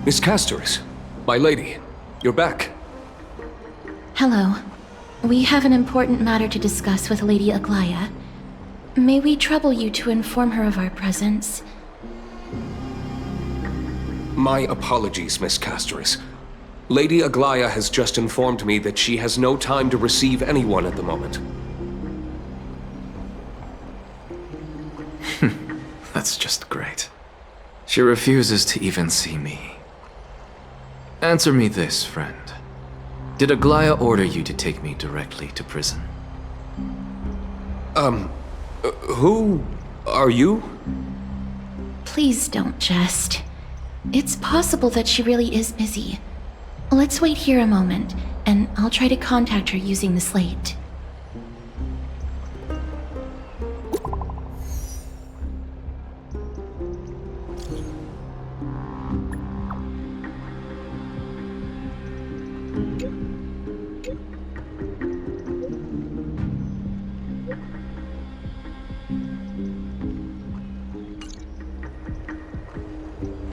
Miss Casterus, my lady, you're back. Hello. We have an important matter to discuss with Lady Aglaya. May we trouble you to inform her of our presence? My apologies, Miss Casterus. Lady Aglaya has just informed me that she has no time to receive anyone at the moment. That's just great. She refuses to even see me. Answer me this, friend. Did Aglaya order you to take me directly to prison? Who are you? Please don't jest. It's possible that she really is busy. Let's wait here a moment, and I'll try to contact her using the slate.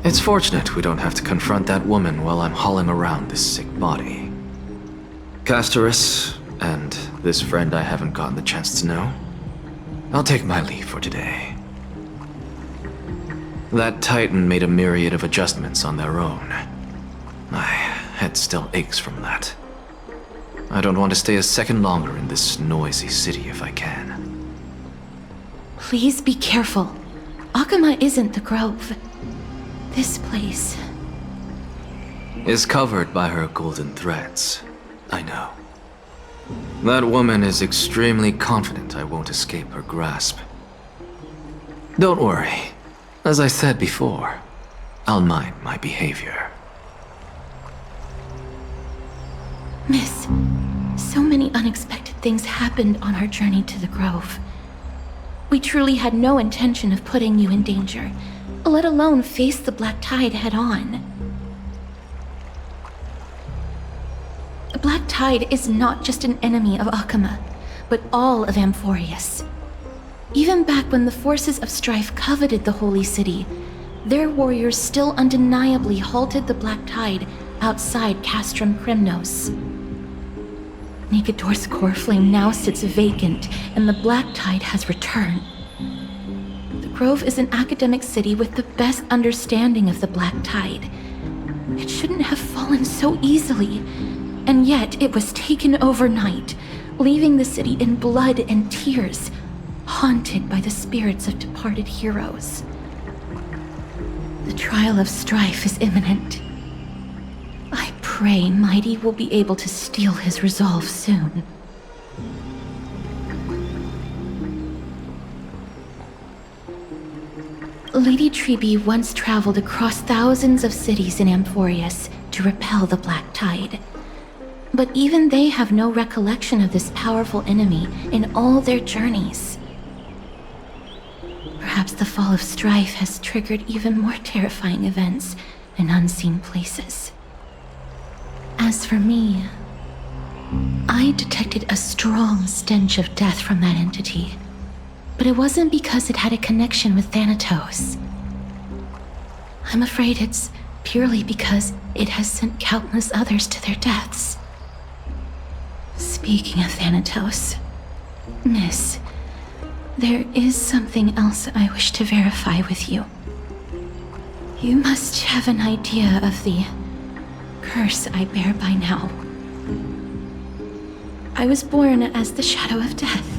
It's fortunate we don't have to confront that woman while I'm hauling around this sick body. Casterus, and this friend I haven't gotten the chance to know, I'll take my leave for today. That Titan made a myriad of adjustments on their own. My head still aches from that. I don't want to stay a second longer in this noisy city if I can. Please be careful. Akama isn't the Grove. This place is covered by her golden threads. I know. That woman is extremely confident I won't escape her grasp. Don't worry. As I said before, I'll mind my behavior. Miss, so many unexpected things happened on our journey to the Grove. We truly had no intention of putting you in danger, let alone face the Black Tide head-on. The Black Tide is not just an enemy of Akama, but all of Amphorius. Even back when the forces of strife coveted the Holy City, their warriors still undeniably halted the Black Tide outside Castrum Krymnos. Nigador's core flame now sits vacant, and the Black Tide has returned. The Grove is an academic city with the best understanding of the Black Tide. It shouldn't have fallen so easily, and yet it was taken overnight, leaving the city in blood and tears, haunted by the spirits of departed heroes. The trial of strife is imminent. I pray Mighty will be able to steel his resolve soon. Lady Treeby once traveled across thousands of cities in Amphorius to repel the Black Tide. But even they have no recollection of this powerful enemy in all their journeys. Perhaps the fall of strife has triggered even more terrifying events in unseen places. As for me, I detected a strong stench of death from that entity, but it wasn't because it had a connection with Thanatos. I'm afraid it's purely because it has sent countless others to their deaths. Speaking of Thanatos, Miss, there is something else I wish to verify with you. You must have an idea of the curse I bear by now. I was born as the shadow of death,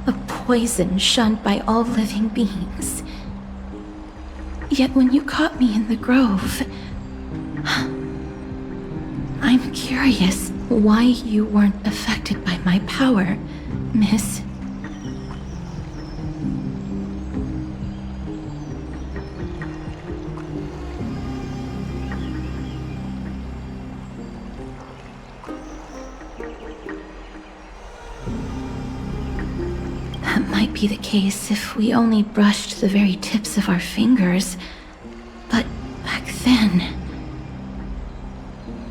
a poison shunned by all living beings. Yet when you caught me in the Grove, I'm curious why you weren't affected by my power, Miss. That might be the case if we only brushed the very tips of our fingers. But back then...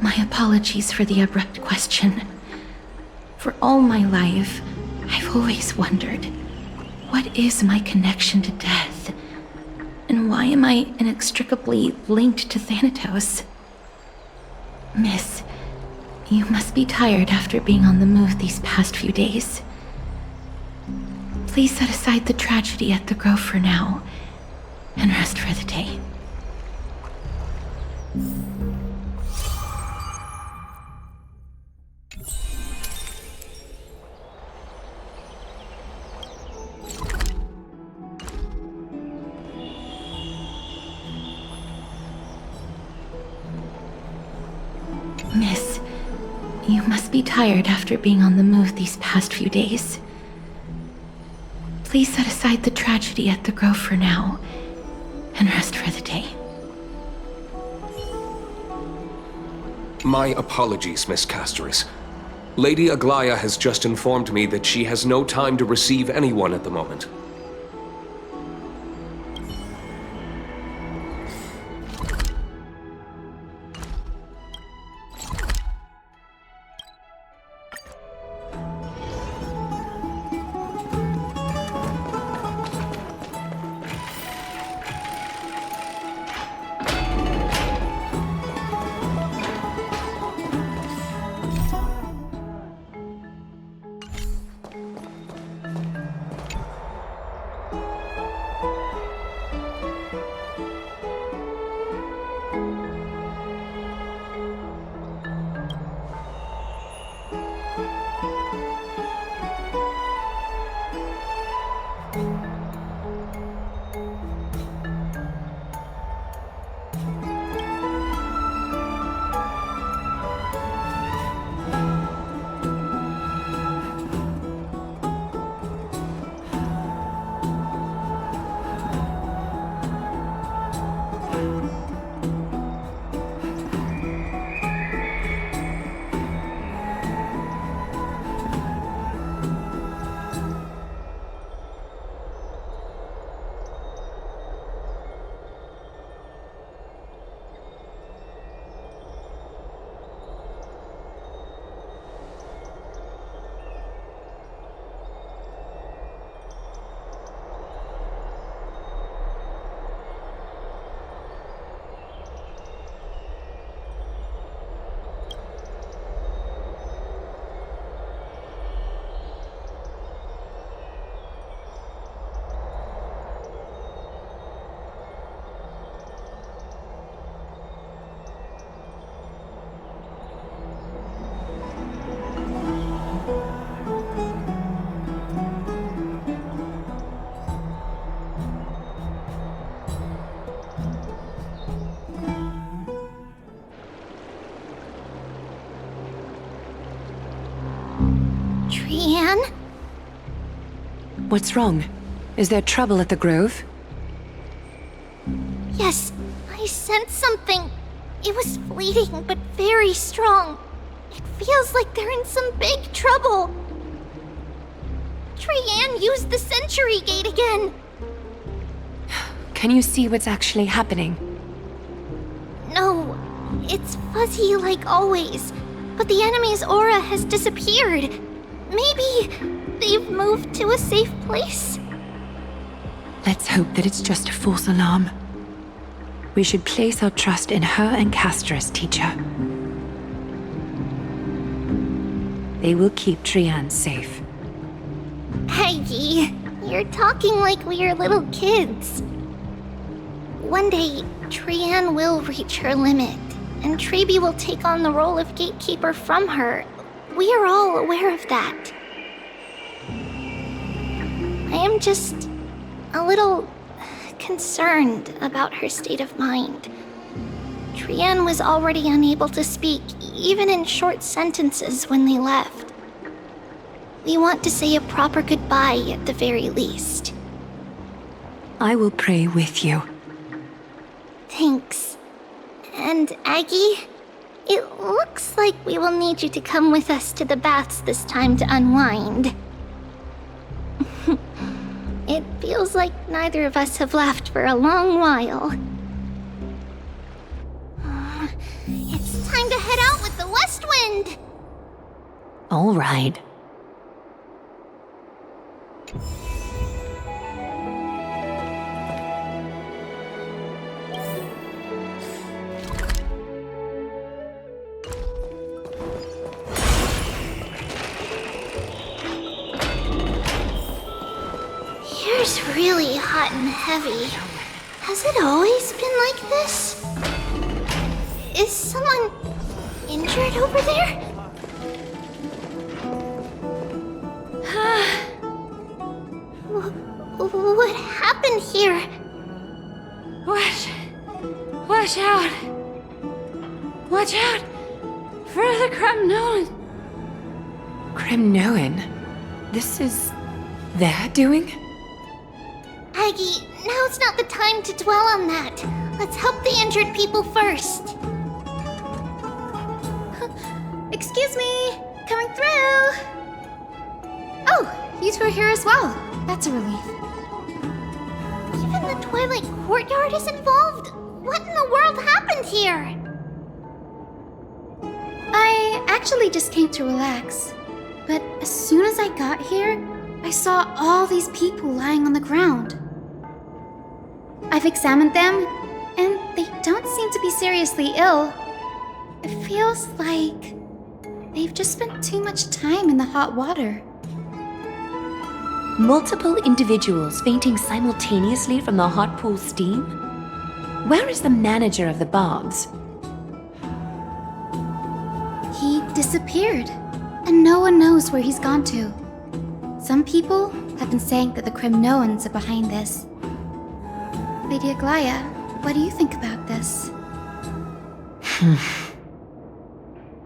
My apologies for the abrupt question. For all my life, I've always wondered, what is my connection to death? And why am I inextricably linked to Thanatos? Miss, you must be tired after being on the move these past few days. Please set aside the tragedy at the Grove for now, and rest for the day. Miss, you must be tired after being on the move these past few days. Please set aside the tragedy at the Grove for now, and rest for the day. My apologies, Miss Castoris. Lady Aglaya has just informed me that she has no time to receive anyone at the moment. Trianne? What's wrong? Is there trouble at the Grove? Yes, I sensed something. It was fleeting, but very strong. It feels like they're in some big trouble. Trianne used the Century Gate again. Can you see what's actually happening? No, it's fuzzy like always, but the enemy's aura has disappeared. Maybe they've moved to a safe place? Let's hope that it's just a false alarm. We should place our trust in her and Castoris, teacher. They will keep Trianne safe. Aggie, you're talking like we're little kids. One day, Trianne will reach her limit, and Traby will take on the role of gatekeeper from her. We are all aware of that. I am just a little concerned about her state of mind. Trianne was already unable to speak, even in short sentences when they left. We want to say a proper goodbye at the very least. I will pray with you. Thanks. And Aggie, it looks like we will need you to come with us to the baths this time to unwind. It feels like neither of us have laughed for a long while. It's time to head out with the West Wind! All right. really hot and heavy. Has it always been like this? Is someone injured over there? What happened here? Watch out! Watch out! For the Kremnoan! Kremnoan? This is their doing? Aggie, now's not the time to dwell on that. Let's help the injured people first. Excuse me! Coming through! Oh, you two are here as well. That's a relief. Even the Twilight Courtyard is involved. What in the world happened here? I actually just came to relax. But as soon as I got here, I saw all these people lying on the ground. I've examined them, and they don't seem to be seriously ill. It feels like they've just spent too much time in the hot water. Multiple individuals fainting simultaneously from the hot pool steam? Where is the manager of the baths? He disappeared, and no one knows where he's gone to. Some people have been saying that the Kremnoans are behind this. Lady Aglaya, what do you think about this?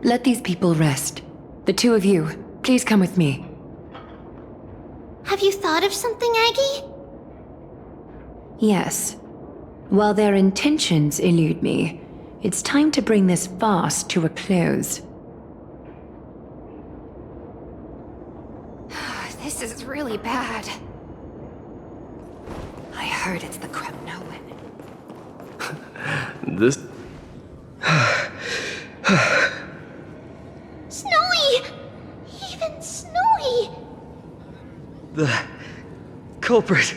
Let these people rest. The two of you, please come with me. Have you thought of something, Aggie? Yes. While their intentions elude me, it's time to bring this farce to a close. This is really bad. I heard it's the Kremnoan. This... Snowy! Even Snowy! The culprit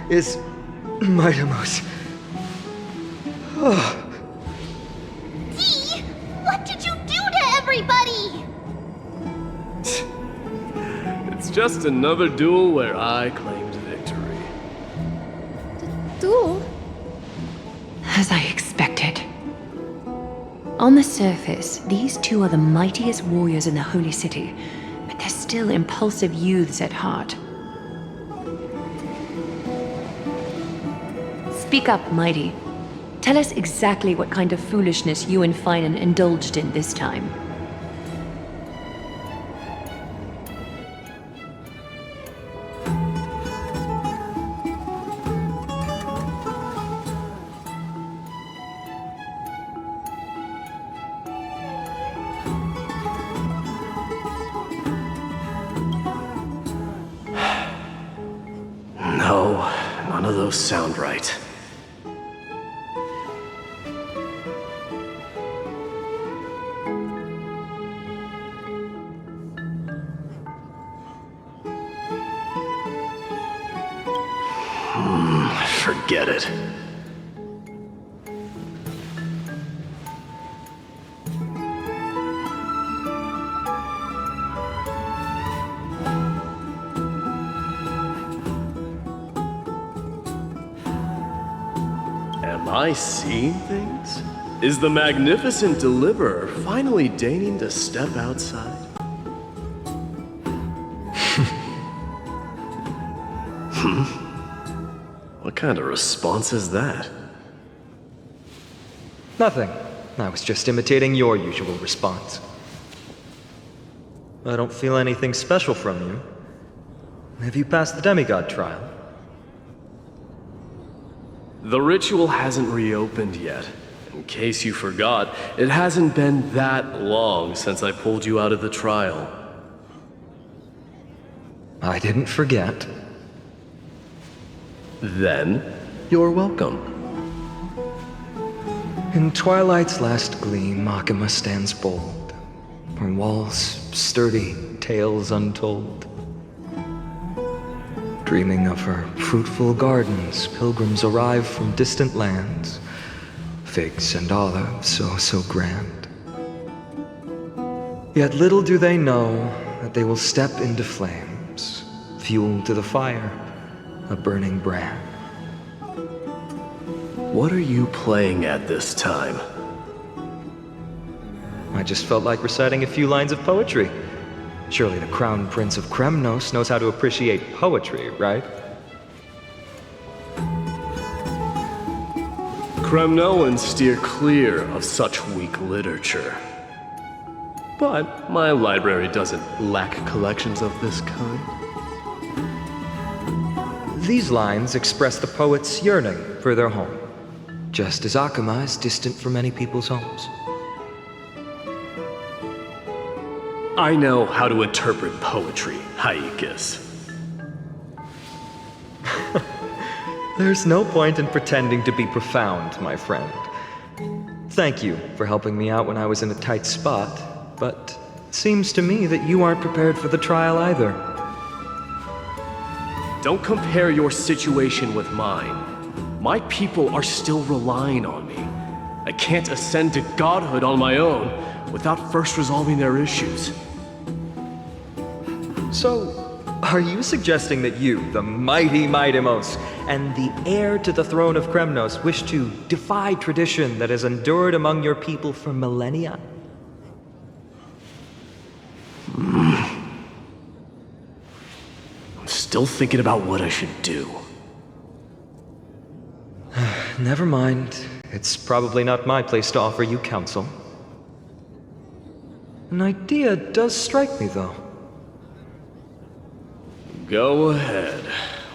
is Mightimos. Oh, Dee! What did you do to everybody? It's just another duel where I claimed victory. Duel? As I expected. On the surface, these two are the mightiest warriors in the Holy City, but they're still impulsive youths at heart. Speak up, Mighty. Tell us exactly what kind of foolishness you and Finan indulged in this time. No, none of those sound right. Forget it. Am I seeing things? Is the magnificent deliverer finally deigning to step outside? What kind of response is that? nothing. I was just imitating your usual response. I don't feel anything special from you. Have you passed the demigod trial? The ritual hasn't reopened yet. In case you forgot, it hasn't been that long since I pulled you out of the trial. I didn't forget. Then, you're welcome. In twilight's last gleam, Makima stands bold. Her walls sturdy, tales untold. Dreaming of her fruitful gardens, pilgrims arrive from distant lands. Figs and olives, so grand. Yet little do they know that they will step into flames, fuel to the fire, a burning brand. What are you playing at this time? I just felt like reciting a few lines of poetry. Surely the Crown Prince of Kremnos knows how to appreciate poetry, right? Kremnoans steer clear of such weak literature. But my library doesn't lack collections of this kind. These lines express the poet's yearning for their home, just as Akama is distant from many people's homes. I know how to interpret poetry, Haikis. There's no point in pretending to be profound, my friend. Thank you for helping me out when I was in a tight spot, but it seems to me that you aren't prepared for the trial either. Don't compare your situation with mine. My people are still relying on me. I can't ascend to godhood on my own without first resolving their issues. So, are you suggesting that you, the mighty Mightimos, and the heir to the throne of Kremnos, wish to defy tradition that has endured among your people for millennia? I'm still thinking about what I should do. Never mind. It's probably not my place to offer you counsel. An idea does strike me, though. Go ahead.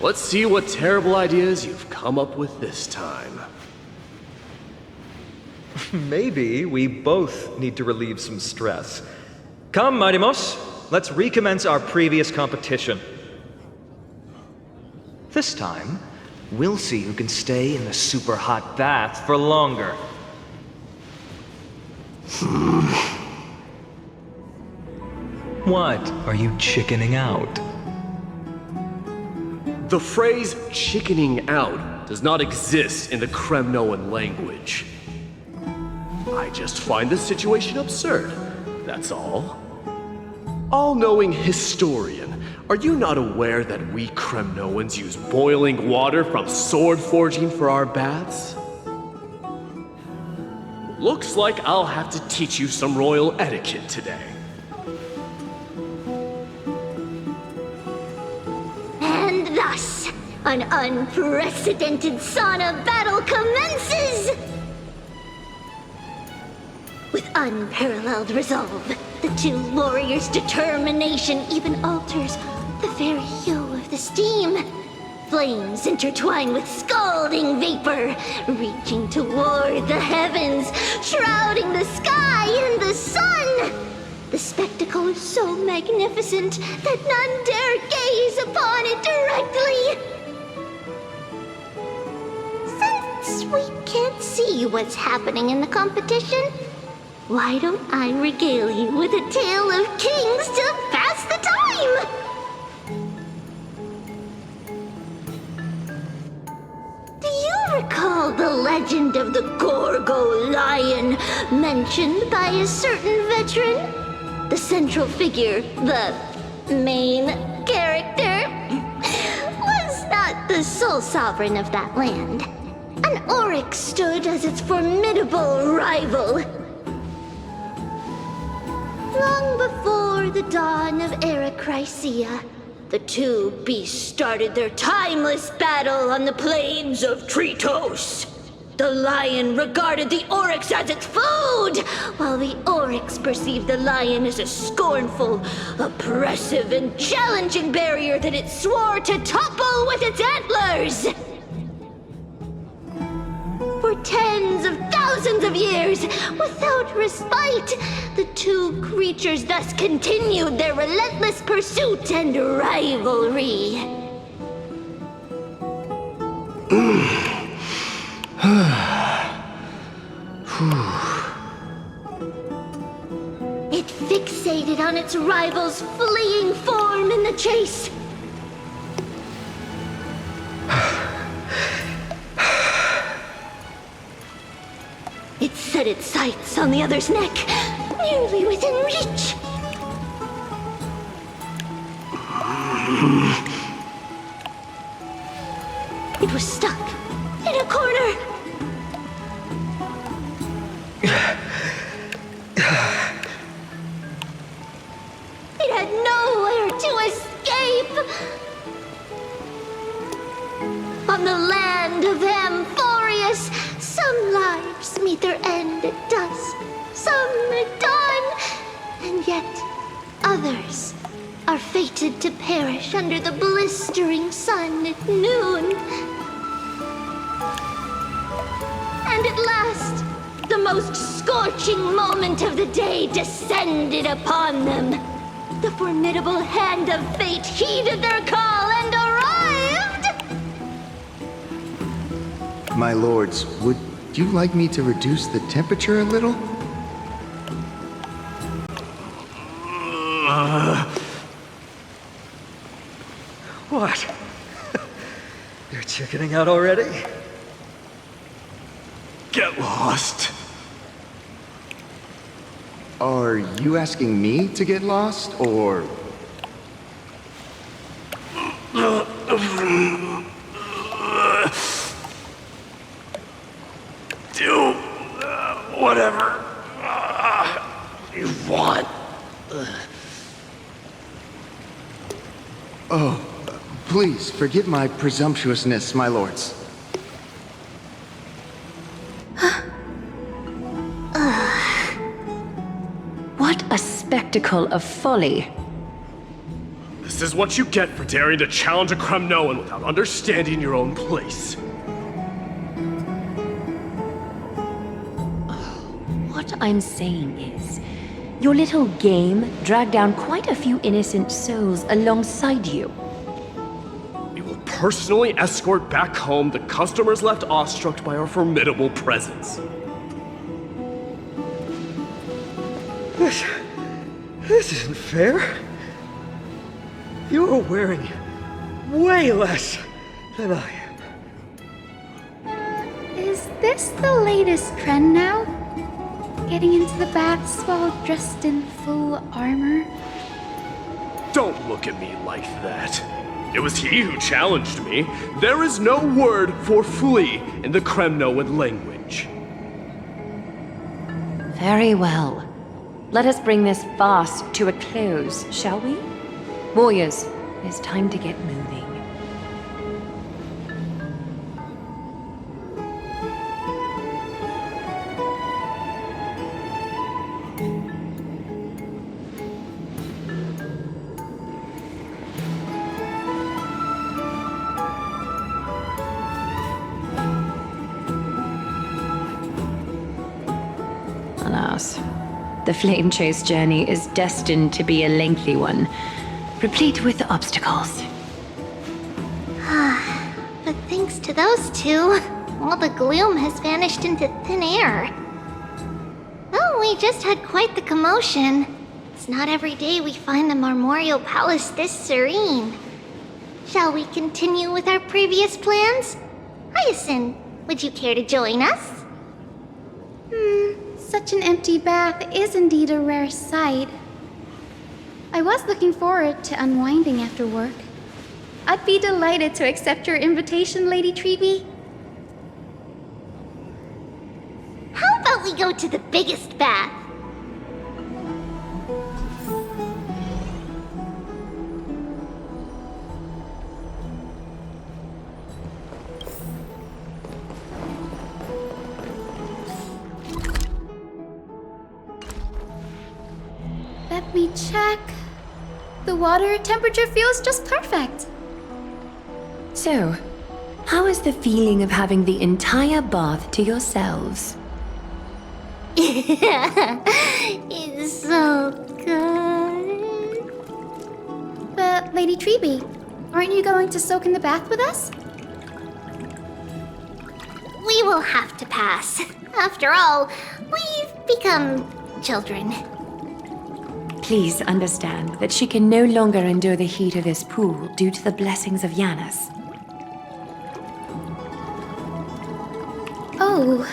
Let's see what terrible ideas you've come up with this time. Maybe we both need to relieve some stress. Come, Mightimos, let's recommence our previous competition. This time, we'll see who can stay in the super hot bath for longer. What? Are you chickening out? The phrase chickening out does not exist in the Kremnoan language. I just find this situation absurd, that's all. All-knowing historian, are you not aware that we Kremnoans use boiling water from sword forging for our baths? Looks like I'll have to teach you some royal etiquette today. And thus, an unprecedented sauna battle commences! With unparalleled resolve, the two warriors' determination even alters the very hue of the steam. Flames intertwine with scalding vapor, reaching toward the heavens, shrouding the sky and the sun. The spectacle is so magnificent that none dare gaze upon it directly. Since we can't see what's happening in the competition, why don't I regale you with a tale of kings to pass the time? Do you recall the legend of the Gorgo lion mentioned by a certain veteran? The central figure, the main character, was not the sole sovereign of that land. An Oryx stood as its formidable rival. Long before the dawn of Erechrysia, the two beasts started their timeless battle on the plains of Tritos. The lion regarded the Oryx as its food, while the Oryx perceived the lion as a scornful, oppressive, and challenging barrier that it swore to topple with its antlers. For tens of thousands of years, without respite, the two creatures thus continued their relentless pursuit and rivalry. It fixated on its rival's fleeing form in the chase. It set its sights on the other's neck, nearly within reach. and was stuck in a corner. It had nowhere to escape. On the land of Amphorius, some lives meet their end at dusk, some at dawn, and yet others are fated to perish under the blistering sun at noon. And at last, the most scorching moment of the day descended upon them. The formidable hand of fate heeded their call and arrived! My lords, would you like me to reduce the temperature a little? What? You're chickening out already? Get lost. Are you asking me to get lost, or... Do whatever you want. Oh, please forgive my presumptuousness, my lords. What a spectacle of folly. This is what you get for daring to challenge a Kremnoan without understanding your own place. What I'm saying is, your little game dragged down quite a few innocent souls alongside you. We will personally escort back home the customers left awestruck by our formidable presence. This isn't fair. You're wearing way less than I am. Is this the latest trend now? Getting into the baths while dressed in full armor? Don't look at me like that. It was he who challenged me. There is no word for flee in the Kremnoan language. Very well. Let us bring this farce to a close, shall we? Warriors, it's time to get moving. Alas, the Flame Chase journey is destined to be a lengthy one, replete with obstacles. But thanks to those two, all the gloom has vanished into thin air. Oh, we just had quite the commotion. It's not every day we find the Marmoreal Palace this serene. Shall we continue with our previous plans? Hyacinth, would you care to join us? Such an empty bath is indeed a rare sight. I was looking forward to unwinding after work. I'd be delighted to accept your invitation, Lady Treeby. How about we go to the biggest bath? Let me check. The water temperature feels just perfect. So, how is the feeling of having the entire bath to yourselves? It's so good. But, Lady Treeby, aren't you going to soak in the bath with us? We will have to pass. After all, we've become children. Please understand that she can no longer endure the heat of this pool due to the blessings of Yanis. Oh,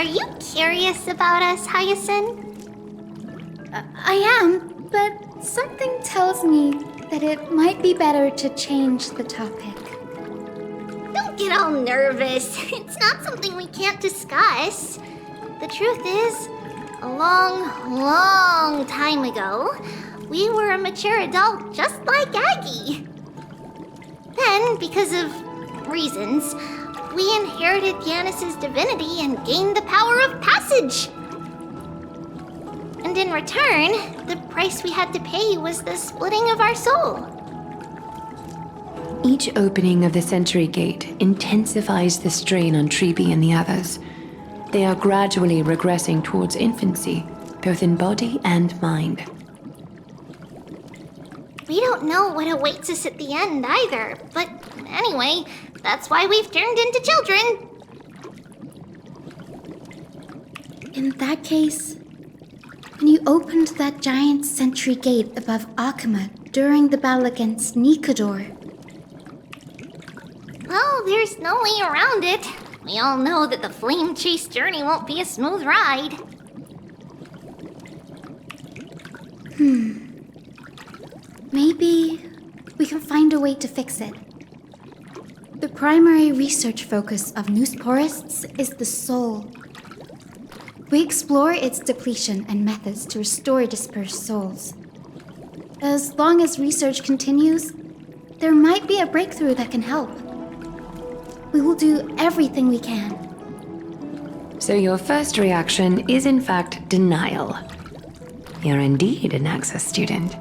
Are you curious about us, Hyacinth? I am, but something tells me that it might be better to change the topic. get all nervous. It's not something we can't discuss. The truth is, a long time ago, we were a mature adult just like Aggie. Then, because of reasons, we inherited Yanis's divinity and gained the power of passage. And in return, the price we had to pay was the splitting of our soul. Each opening of the Century Gate intensifies the strain on Treeby and the others. They are gradually regressing towards infancy, both in body and mind. We don't know what awaits us at the end either, but anyway, that's why we've turned into children. In that case, when you opened that giant sentry gate above Akuma during the battle against Nikador, Well, there's no way around it. We all know that the flame chase journey won't be a smooth ride. maybe we can find a way to fix it. The primary research focus of Noosporists is the soul. We explore its depletion and methods to restore dispersed souls. As long as research continues, there might be a breakthrough that can help. We will do everything we can. So your first reaction is in fact denial. You're indeed an Access student.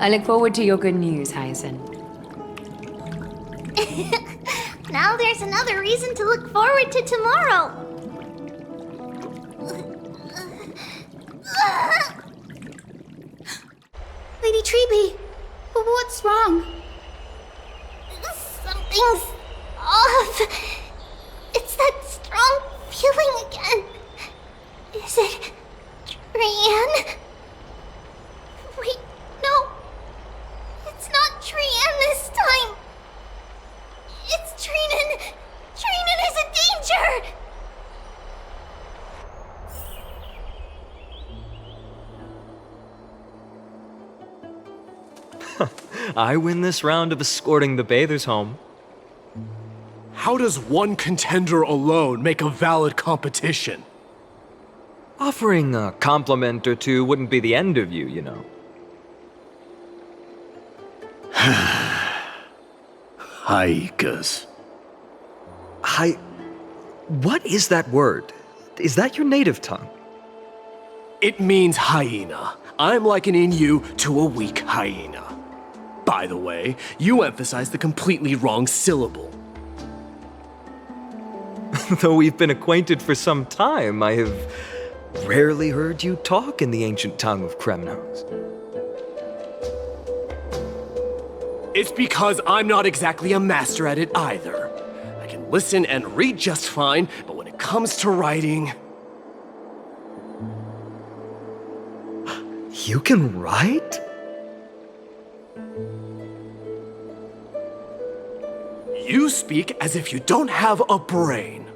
I look forward to your good news, Hyacinth. Now there's another reason to look forward to tomorrow. Lady Treeby, what's wrong? Something's off. It's that strong feeling again. Is it Trian? Wait, no. It's not Trian this time. It's Trinan. Trinan is in danger. I win this round of escorting the bathers home. How does one contender alone make a valid competition? Offering a compliment or two wouldn't be the end of you, you know. Haikas. What is that word? Is that your native tongue? It means hyena. I'm likening you to a weak hyena. By the way, you emphasized the completely wrong syllable. Though we've been acquainted for some time, I have rarely heard you talk in the ancient tongue of Kremnos. It's because I'm not exactly a master at it either. I can listen and read just fine, but when it comes to writing... You can write? You speak as if you don't have a brain.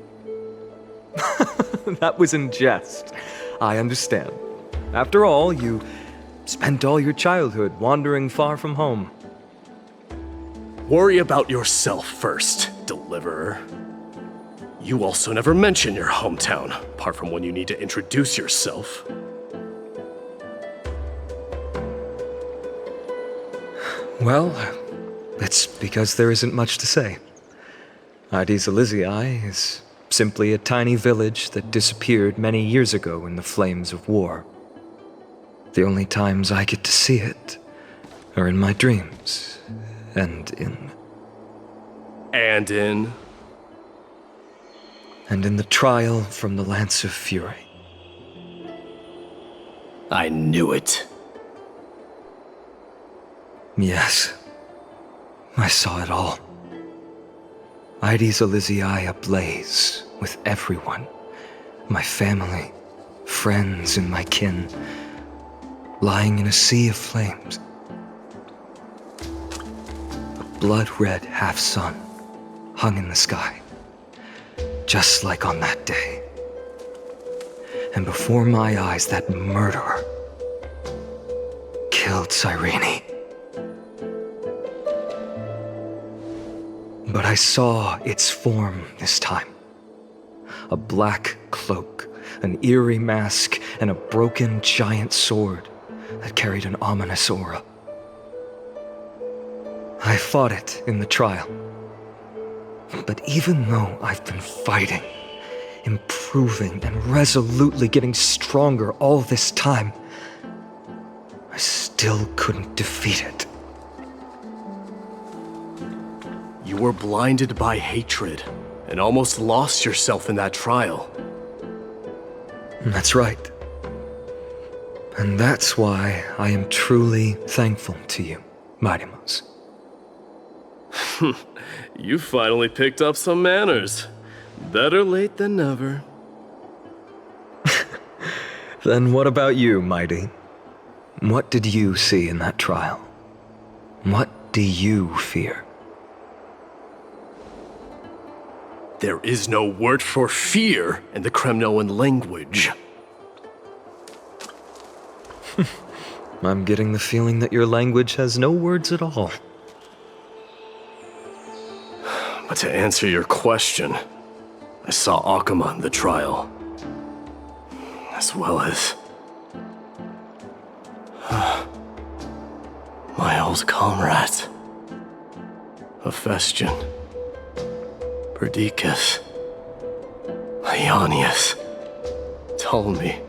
That was in jest. I understand. After all, you spent all your childhood wandering far from home. Worry about yourself first, Deliverer. You also never mention your hometown, apart from when you need to introduce yourself. Well, it's because there isn't much to say. Ides Elysiae is simply a tiny village that disappeared many years ago in the flames of war. The only times I get to see it are in my dreams, and in the trial from the Lance of Fury. I knew it. Yes, I saw it all. Ides Elysiae ablaze with everyone. My family, friends, and my kin, lying in a sea of flames. A blood-red half-sun hung in the sky, just like on that day. And before my eyes, that murderer killed Cyrene. but I saw its form this time. A black cloak, an eerie mask, and a broken giant sword that carried an ominous aura. I fought it in the trial. But even though I've been fighting, improving, and resolutely getting stronger all this time, I still couldn't defeat it. You were blinded by hatred and almost lost yourself in that trial. That's right. And that's why I am truly thankful to you, Mighty Mouse. You finally picked up some manners. Better late than never. Then what about you, Mighty? What did you see in that trial? What do you fear? There is no word for fear in the Kremnoan language. I'm getting the feeling that your language has no words at all. But to answer your question, I saw Akuma in the trial. As well as... my old comrades. Hephaestion. Perdiccas. Ionius. Ptolemy.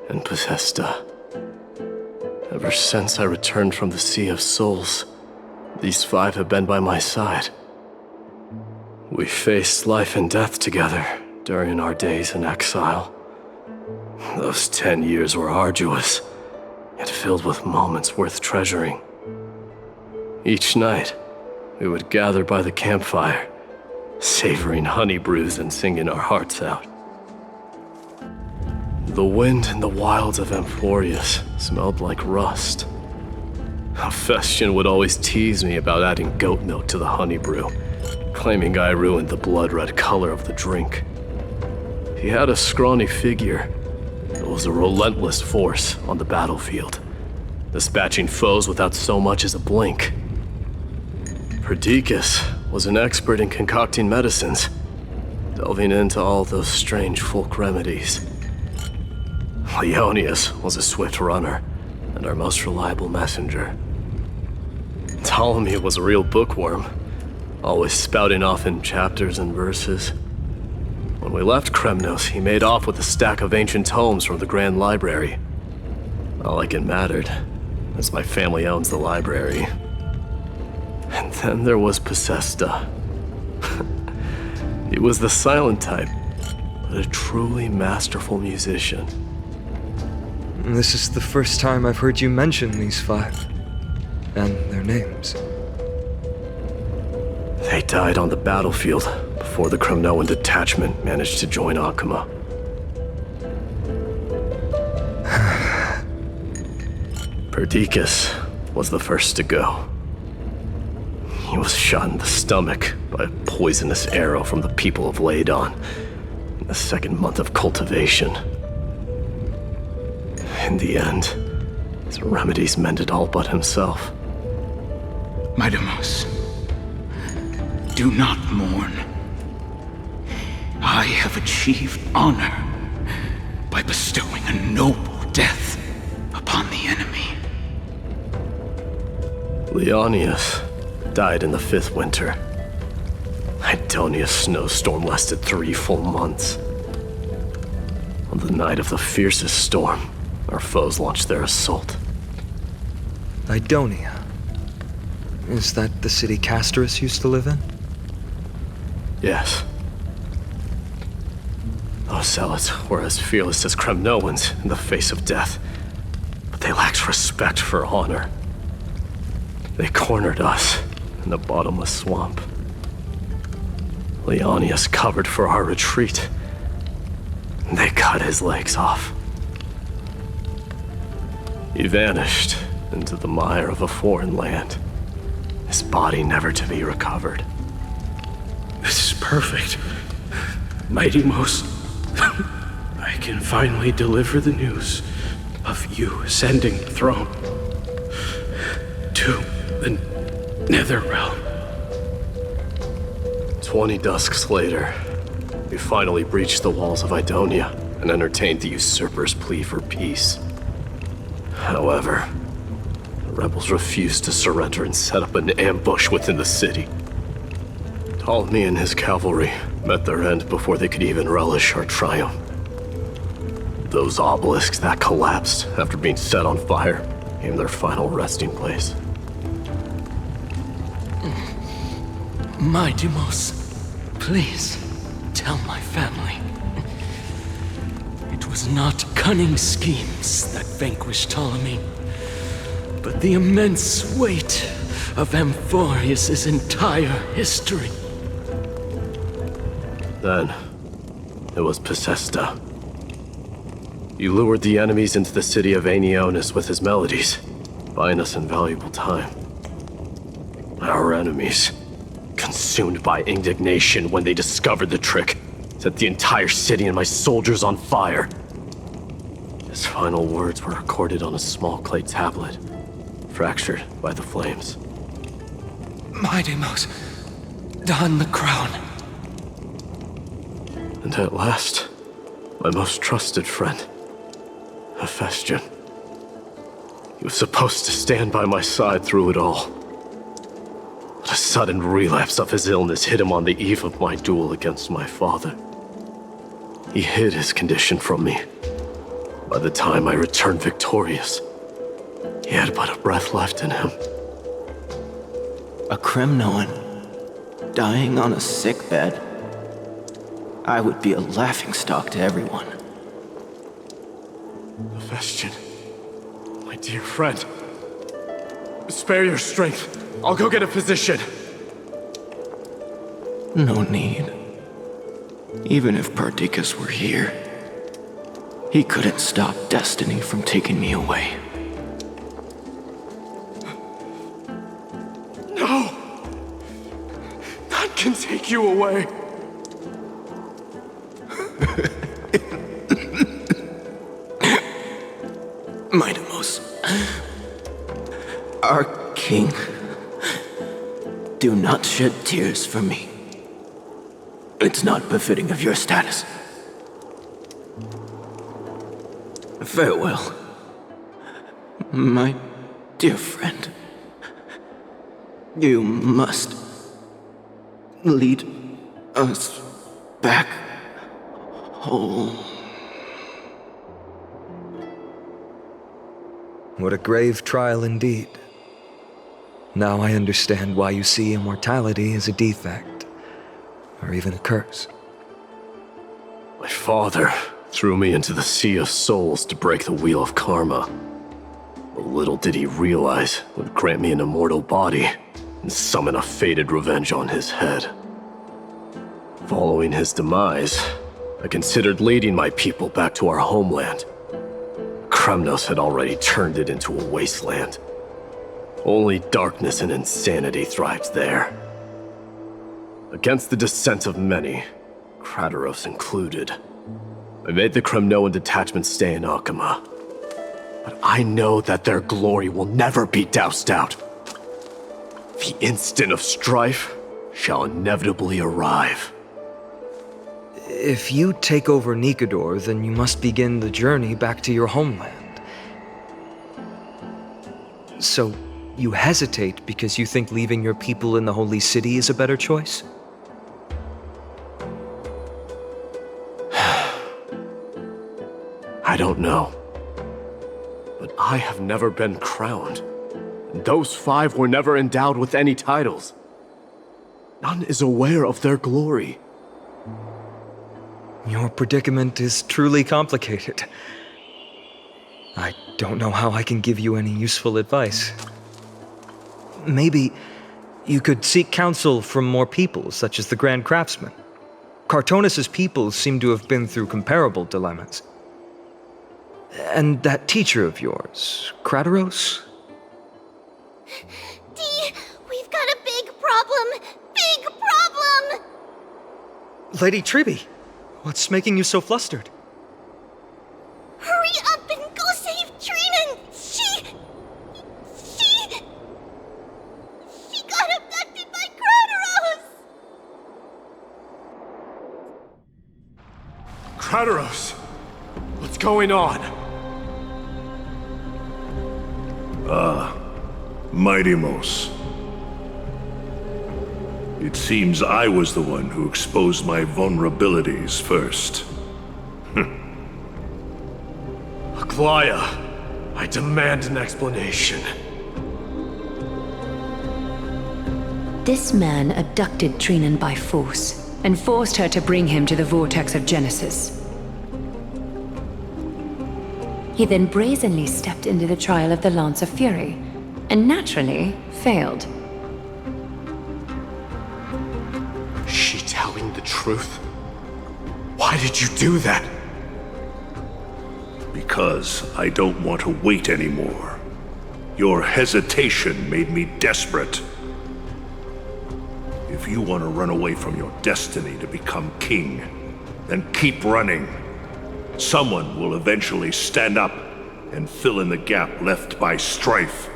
And Possesta. Ever since I returned from the Sea of Souls, these 5 have been by my side. We faced life and death together during our days in exile. Those 10 years were arduous, yet filled with moments worth treasuring. Each night, we would gather by the campfire, savoring honey brews and singing our hearts out. The wind in the wilds of Amphorius smelled like rust. Hephaestion would always tease me about adding goat milk to the honey brew, claiming I ruined the blood-red color of the drink. He had a scrawny figure, but was a relentless force on the battlefield, dispatching foes without so much as a blink. Perdiccas was an expert in concocting medicines, delving into all those strange folk remedies. Leonius was a swift runner and our most reliable messenger. Ptolemy was a real bookworm, always spouting off in chapters and verses. When we left Kremnos, he made off with a stack of ancient tomes from the Grand Library. Not like it mattered, as my family owns the library. And then there was Possesta. He was the silent type, but a truly masterful musician. This is the first time I've heard you mention these 5, and their names. They died on the battlefield before the Kremnoan detachment managed to join Akuma. Perdiccas was the first to go. He was shot in the stomach by a poisonous arrow from the people of Ladon in the 2nd month of cultivation. In the end, his remedies mended all but himself. Mighty Mouse, do not mourn. I have achieved honor by bestowing a noble death upon the enemy. Leonius died in the 5th winter. Idonia's snowstorm lasted 3 full months. On the night of the fiercest storm, our foes launched their assault. Idonia. Is that the city Castorus used to live in? Yes. Those zealots were as fearless as Kremnoans in the face of death, but they lacked respect for honor. They cornered us in the bottomless swamp. Leonius covered for our retreat. They cut his legs off. He vanished into the mire of a foreign land, his body never to be recovered. This is perfect. Mighty Mouse, I can finally deliver the news of you ascending the throne to the Netherrealm. 20 dusks later, we finally breached the walls of Idonia and entertained the usurper's plea for peace. However, the rebels refused to surrender and set up an ambush within the city. Ptolemy and his cavalry met their end before they could even relish our triumph. Those obelisks that collapsed after being set on fire became their final resting place. My Deimos, please tell my family. It was not cunning schemes that vanquished Ptolemy, but the immense weight of Amphorius' entire history. Then, it was Pacesta. He lured the enemies into the city of Aenionis with his melodies, buying us invaluable time. Our enemies, consumed by indignation when they discovered the trick, set the entire city and my soldiers on fire. His final words were recorded on a small clay tablet, fractured by the flames. My Deimos, don the crown. And at last, my most trusted friend, Hephaestion. He was supposed to stand by my side through it all. But a sudden relapse of his illness hit him on the eve of my duel against my father. He hid his condition from me. By the time I returned victorious, he had but a breath left in him. A Kremnoan dying on a sickbed. I would be a laughingstock to everyone. Hephaestion, my dear friend. Spare your strength. I'll go get a physician. No need. Even if Perdiccas were here, he couldn't stop destiny from taking me away. No! None can take you away. My Deimos, our king, do not shed tears for me. It's not befitting of your status. Farewell, my dear friend. You must lead us back home. What a grave trial indeed. Now I understand why you see immortality as a defect, or even a curse. My father threw me into the sea of souls to break the wheel of karma. But little did he realize it would grant me an immortal body and summon a fated revenge on his head. Following his demise, I considered leading my people back to our homeland. Kremnos had already turned it into a wasteland. Only darkness and insanity thrived there. Against the dissent of many, Krateros included, I made the Kremnoan detachment stay in Akama. But I know that their glory will never be doused out. The instant of strife shall inevitably arrive. If you take over Nikodor, then you must begin the journey back to your homeland. So, you hesitate because you think leaving your people in the Holy City is a better choice? I don't know. But I have never been crowned. And those 5 were never endowed with any titles. None is aware of their glory. Your predicament is truly complicated. I don't know how I can give you any useful advice. Maybe you could seek counsel from more people, such as the Grand Craftsman. Cartonis' people seem to have been through comparable dilemmas. And that teacher of yours, Krateros? Dee, we've got a big problem! Big problem! Lady Tribby, what's making you so flustered? Hurry up and go save Trinan! She got abducted by Krateros! Kratos! What's going on? Mighty-Mos. It seems I was the one who exposed my vulnerabilities first. Aglaya, I demand an explanation. This man abducted Trinan by force and forced her to bring him to the vortex of Genesis. He then brazenly stepped into the trial of the Lance of Fury, and naturally failed. Is she telling the truth? Why did you do that? Because I don't want to wait anymore. Your hesitation made me desperate. If you want to run away from your destiny to become king, then keep running. Someone will eventually stand up and fill in the gap left by strife.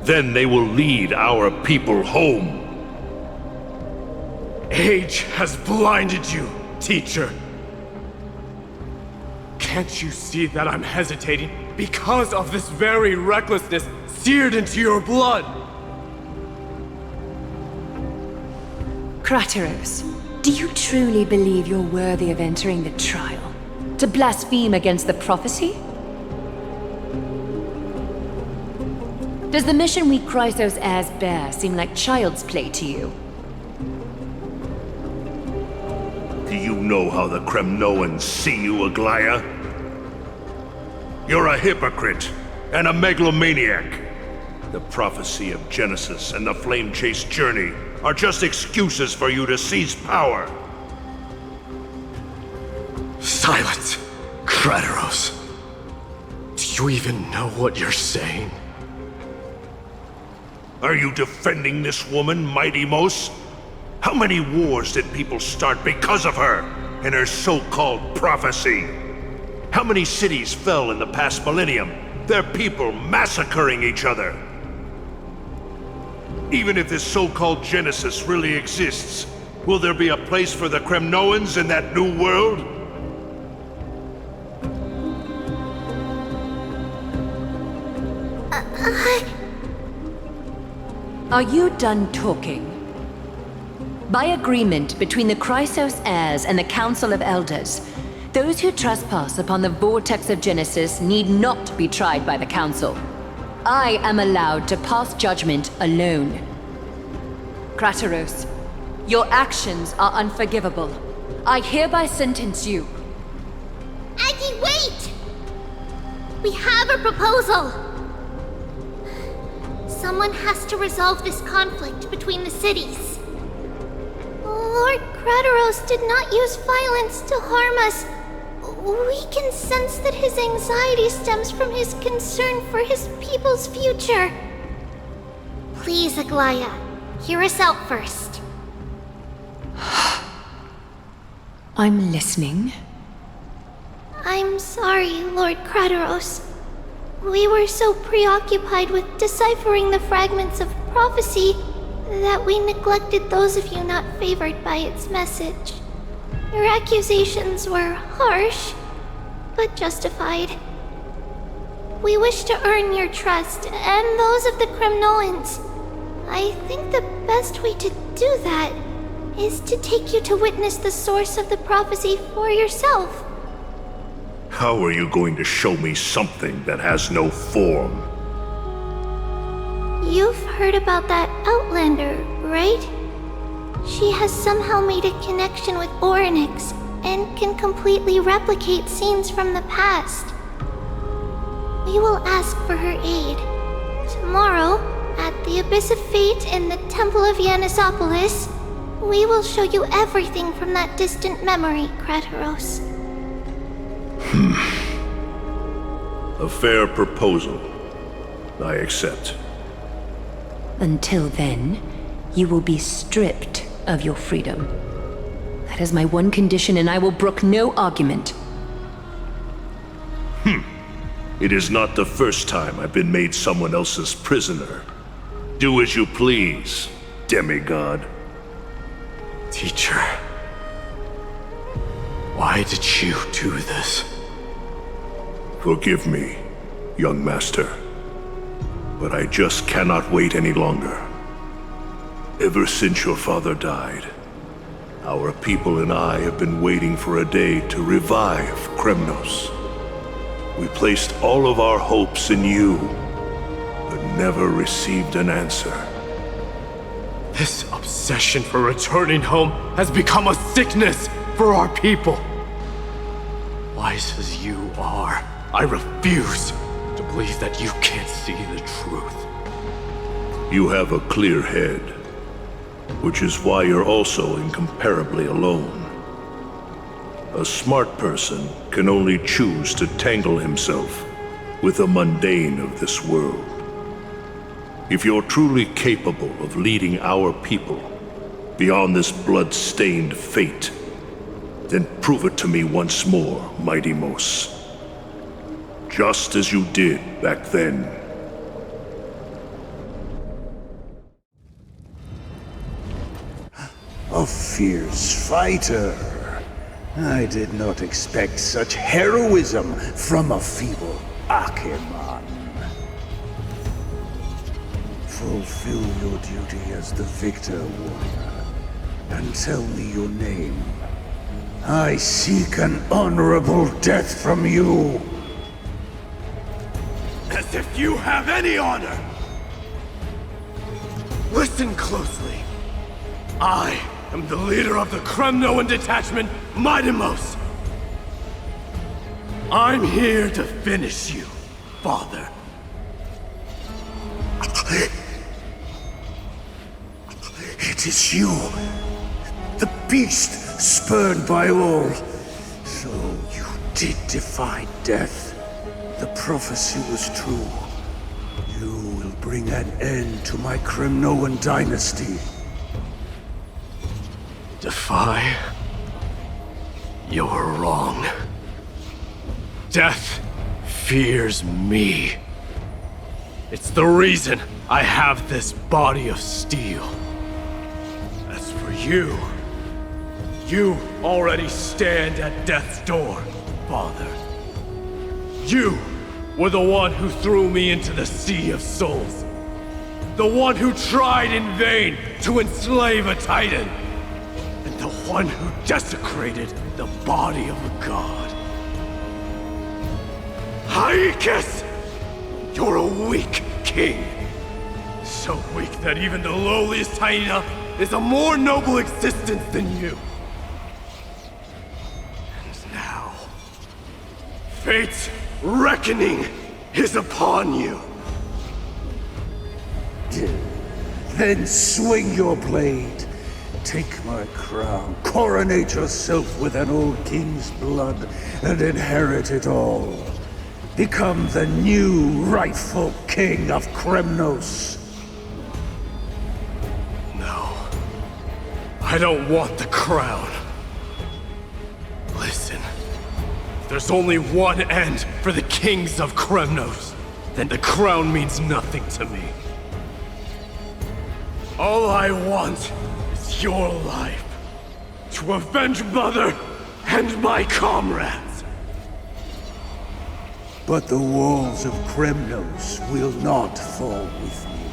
Then they will lead our people home. Age has blinded you, teacher. Can't you see that I'm hesitating because of this very recklessness seared into your blood? Kratos, do you truly believe you're worthy of entering the trial? To blaspheme against the prophecy? Does the mission we Chrysos heirs bear seem like child's play to you? Do you know how the Kremnoans see you, Aglaya? You're a hypocrite and a megalomaniac. The prophecy of Genesis and the Flame Chase journey are just excuses for you to seize power. Silence, Kratos. Do you even know what you're saying? Are you defending this woman, Mighty-Mos? How many wars did people start because of her and her so-called prophecy? How many cities fell in the past millennium, their people massacring each other? Even if this so-called Genesis really exists, will there be a place for the Kremnoans in that new world? Are you done talking? By agreement between the Chrysos heirs and the Council of Elders, those who trespass upon the vortex of Genesis need not be tried by the Council. I am allowed to pass judgment alone. Kratos, your actions are unforgivable. I hereby sentence you. Aggie, wait! We have a proposal! Someone has to resolve this conflict between the cities. Lord Kratos did not use violence to harm us. We can sense that his anxiety stems from his concern for his people's future. Please, Aglaya, hear us out first. I'm listening. I'm sorry, Lord Kratos. We were so preoccupied with deciphering the fragments of prophecy that we neglected those of you not favored by its message. Your accusations were harsh, but justified. We wish to earn your trust and those of the Kremnoans. I think the best way to do that is to take you to witness the source of the prophecy for yourself. How are you going to show me something that has no form? You've heard about that Outlander, right? She has somehow made a connection with Orynyx and can completely replicate scenes from the past. We will ask for her aid. Tomorrow, at the Abyss of Fate in the Temple of Yanisopolis, we will show you everything from that distant memory, Kratos. A fair proposal. I accept. Until then, you will be stripped of your freedom. That is my one condition, and I will brook no argument. It is not the first time I've been made someone else's prisoner. Do as you please, demigod. Teacher. Why did you do this? Forgive me, young master, but I just cannot wait any longer. Ever since your father died, our people and I have been waiting for a day to revive Kremnos. We placed all of our hopes in you, but never received an answer. This obsession for returning home has become a sickness for our people. Wise as you are, I refuse to believe that you can't see the truth. You have a clear head, which is why you're also incomparably alone. A smart person can only choose to tangle himself with the mundane of this world. If you're truly capable of leading our people beyond this blood-stained fate, then prove it to me once more, Mighty Mos. Just as you did back then. A fierce fighter. I did not expect such heroism from a feeble Akeman. Fulfill your duty as the victor, warrior, and tell me your name. I seek an honorable death from you. As if you have any honor! Listen closely. I am the leader of the Kremnoan detachment, Mighty Mos. I'm here to finish you, father. It is you, the beast spurned by all. So you did defy death. The prophecy was true. You will bring an end to my Kremnoan dynasty. Defy? You're wrong. Death fears me. It's the reason I have this body of steel. As for you, you already stand at death's door, father. You were the one who threw me into the Sea of Souls. The one who tried in vain to enslave a Titan. And the one who desecrated the body of a god. Haikis! You're a weak king. So weak that even the lowliest hyena is a more noble existence than you. And now, fate's reckoning is upon you. Then swing your blade. Take my crown. Coronate yourself with an old king's blood and inherit it all. Become the new rightful king of Kremnos. No. I don't want the crown. Listen. There's only one end for the kings of Kremnos. Then the crown means nothing to me. All I want is your life. To avenge Mother and my comrades. But the walls of Kremnos will not fall with me.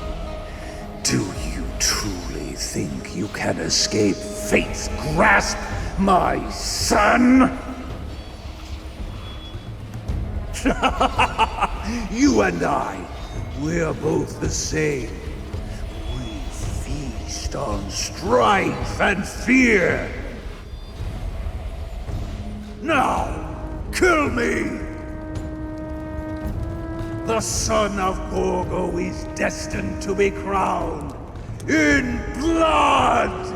Do you truly think you can escape fate's grasp, my son? You and I, we're both the same. We feast on strife and fear. Now, kill me! The son of Gorgo is destined to be crowned in blood!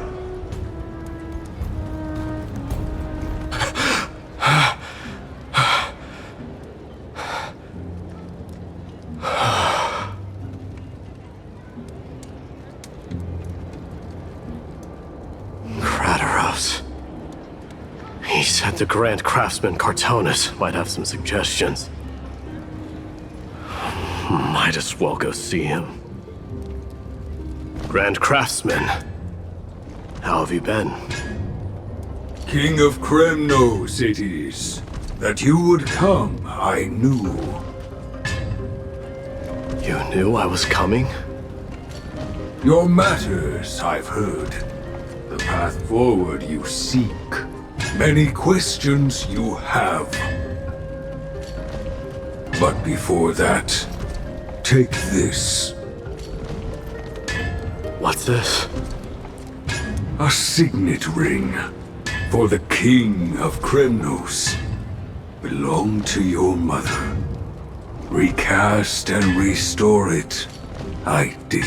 Kratos. He said the Grand Craftsman Cartonus might have some suggestions. Might as well go see him. Grand Craftsman, how have you been? King of Kremnos it is. That you would come, I knew. You knew I was coming? Your matters, I've heard. The path forward you seek. Many questions you have. But before that, take this. What's this? A signet ring for the King of Kremnos. Belonged to your mother. Recast and restore it. I did.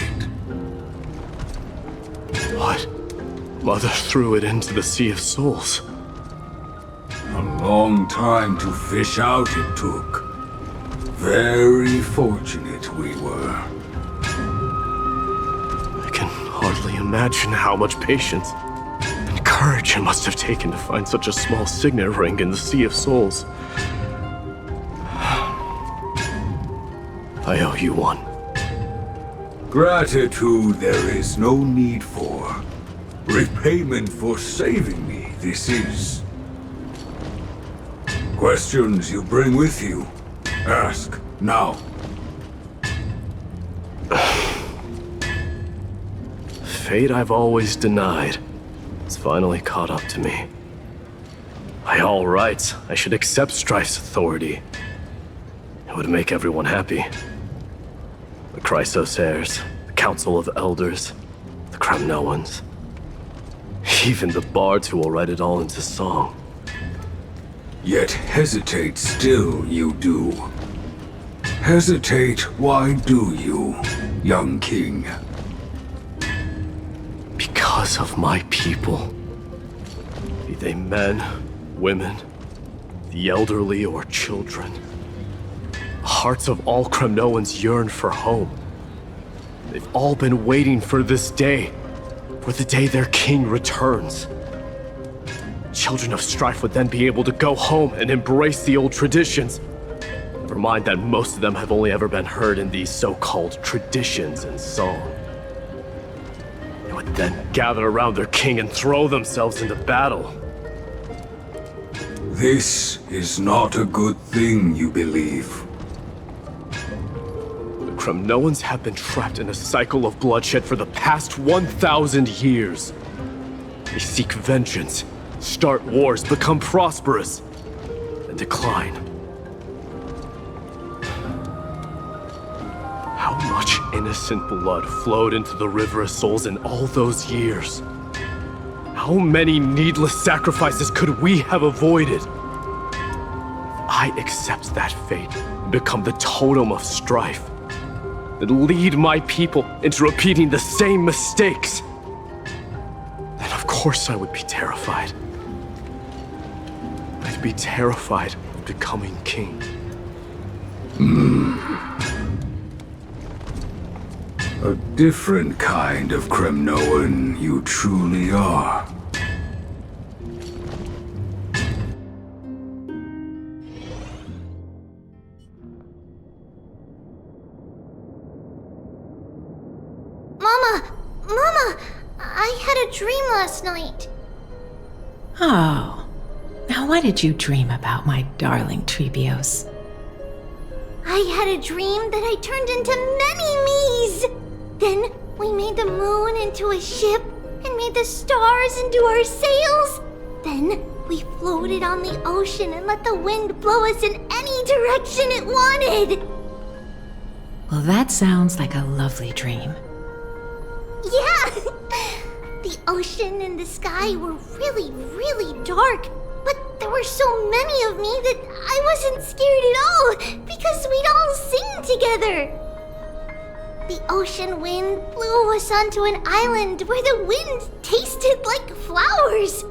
What? Mother threw it into the Sea of Souls. A long time to fish out it took. Very fortunate we were. I can hardly imagine how much patience and courage it must have taken to find such a small signet ring in the Sea of Souls. I owe you one. Gratitude there is no need for. Repayment for saving me, this is. Questions you bring with you? Ask, now. Fate I've always denied. It's finally caught up to me. By all rights, I should accept Strife's authority. It would make everyone happy. The Chrysos heirs, the Council of Elders, the Kremnoans. Even the bards who will write it all into song. Yet hesitate still you do. Hesitate, why do you, young king? Because of my people. Be they men, women, the elderly or children. The hearts of all Kremnoans yearn for home. They've all been waiting for this day. For the day their king returns. Children of Strife would then be able to go home and embrace the old traditions. Never mind that most of them have only ever been heard in these so-called traditions and song. They would then gather around their king and throw themselves into battle. This is not a good thing, you believe. The Kremnoans have been trapped in a cycle of bloodshed for the past 1,000 years. They seek vengeance, start wars, become prosperous, and decline. How much innocent blood flowed into the River of Souls in all those years? How many needless sacrifices could we have avoided? If I accept that fate and become the totem of strife, and lead my people into repeating the same mistakes, then of course I would be terrified. I'd be terrified of becoming king. A different kind of Kremnoan you truly are. Mama, I had a dream last night. Oh. Now what did you dream about, my darling Treebios? I had a dream that I turned into many me's. Then we made the moon into a ship and made the stars into our sails. Then we floated on the ocean and let the wind blow us in any direction it wanted. Well, that sounds like a lovely dream. Yeah! The ocean and the sky were really, really dark. But there were so many of me that I wasn't scared at all, because we'd all sing together. The ocean wind blew us onto an island where the wind tasted like flowers.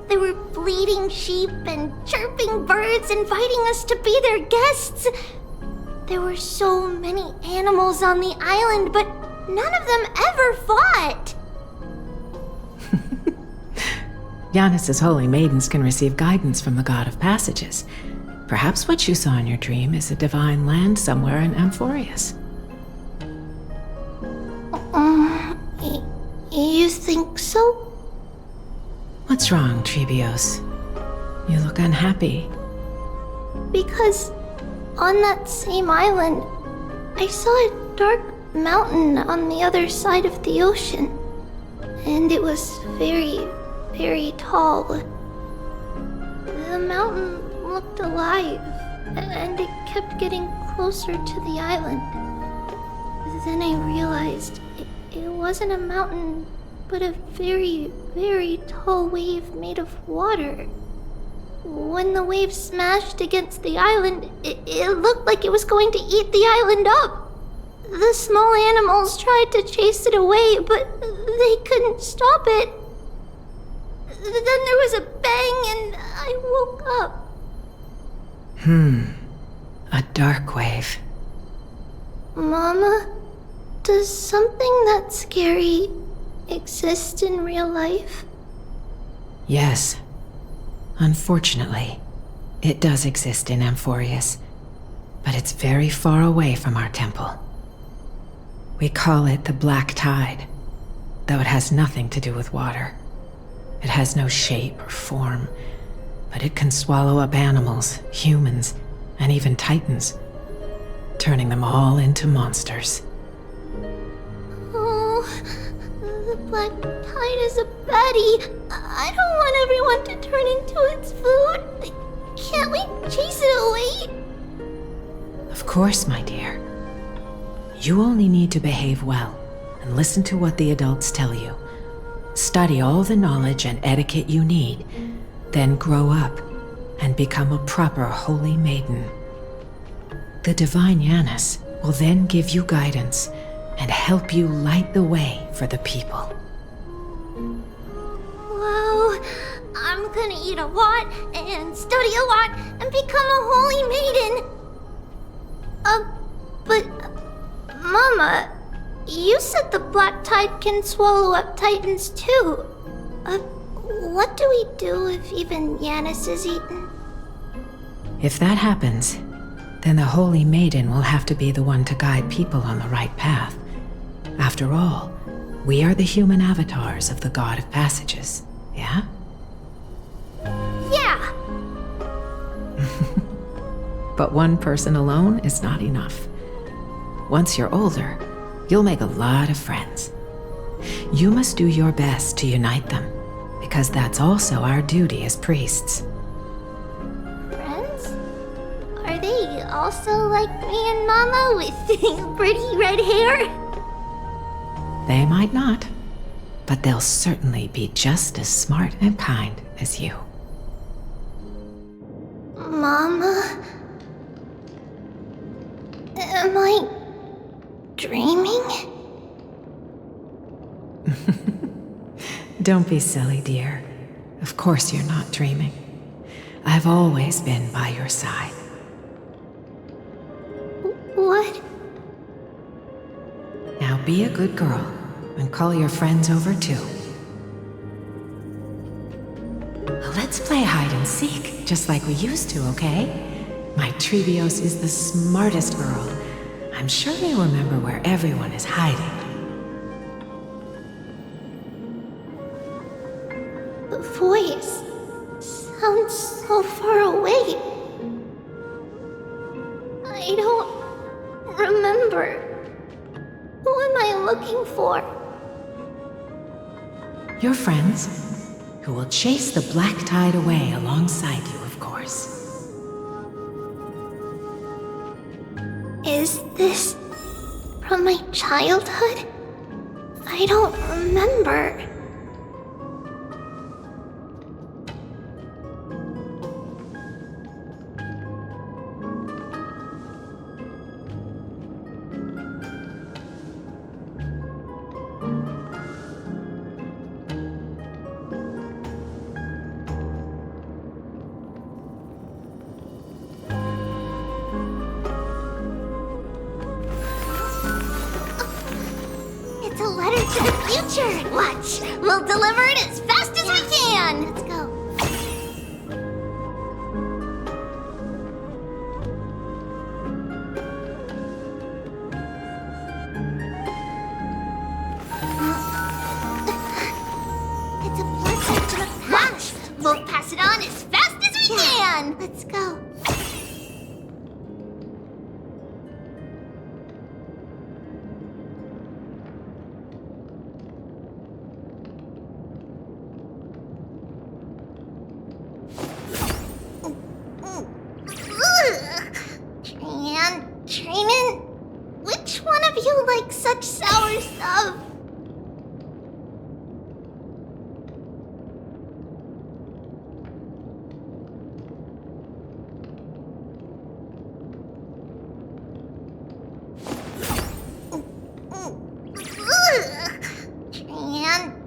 There were bleating sheep and chirping birds inviting us to be their guests. There were so many animals on the island, but none of them ever fought. Giannis's holy maidens can receive guidance from the God of Passages. Perhaps what you saw in your dream is a divine land somewhere in Amphorius. You think so? What's wrong, Treebios? You look unhappy. Because on that same island, I saw a dark mountain on the other side of the ocean. And it was very, very tall. The mountain looked alive, and it kept getting closer to the island. Then I realized it wasn't a mountain, but a very, very tall wave made of water. When the wave smashed against the island, it looked like it was going to eat the island up. The small animals tried to chase it away, but they couldn't stop it. Then there was a bang and I woke up. A dark wave. Mama, does something that scary exist in real life? Yes. Unfortunately, it does exist in Amphorius, but it's very far away from our temple. We call it the Black Tide, though it has nothing to do with water. It has no shape or form, but it can swallow up animals, humans, and even titans, turning them all into monsters. Oh, the Black Tide is a baddie. I don't want everyone to turn into its food. Can't we chase it away? Of course, my dear. You only need to behave well and listen to what the adults tell you. Study all the knowledge and etiquette you need, then grow up and become a proper holy maiden. The divine Yanis will then give you guidance and help you light the way for the people. Wow, I'm gonna eat a lot and study a lot and become a holy maiden. But Mama, you said the Black Tide can swallow up titans too. What do we do if even Yanis is eaten? If that happens, then the Holy Maiden will have to be the one to guide people on the right path. After all, we are the human avatars of the God of Passages, yeah? Yeah! But one person alone is not enough. Once you're older, you'll make a lot of friends. You must do your best to unite them, because that's also our duty as priests. Friends? Are they also like me and Mama with pretty red hair? They might not, but they'll certainly be just as smart and kind as you. Mama? Am I dreaming? Don't be silly, dear. Of course you're not dreaming. I've always been by your side. What? Now be a good girl and call your friends over too. Let's play hide and seek, just like we used to, okay? My Treebios is the smartest girl. I'm sure you remember where everyone is hiding. The voice sounds so far away. I don't remember. Who am I looking for? Your friends, who will chase the Black Tide away alongside you, of course. Is this from my childhood? I don't remember. It's a letter to the future. Watch, we'll deliver it as fast as we can. Let's go. It's a blessing to the past. We'll pass it on as fast as we can! Let's go. Training? Which one of you likes such sour stuff?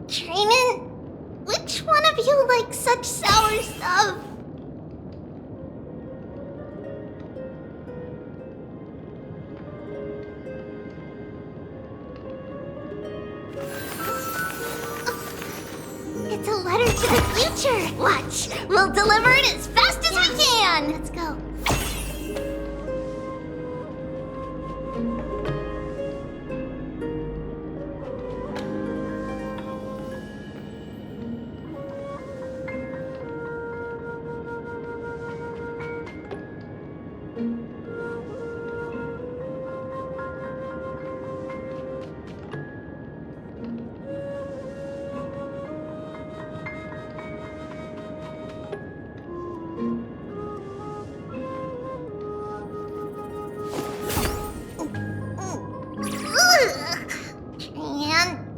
Training? Which one of you likes such sour stuff? It's a letter to the future. Watch, we'll deliver it as fast as we can. Let's go.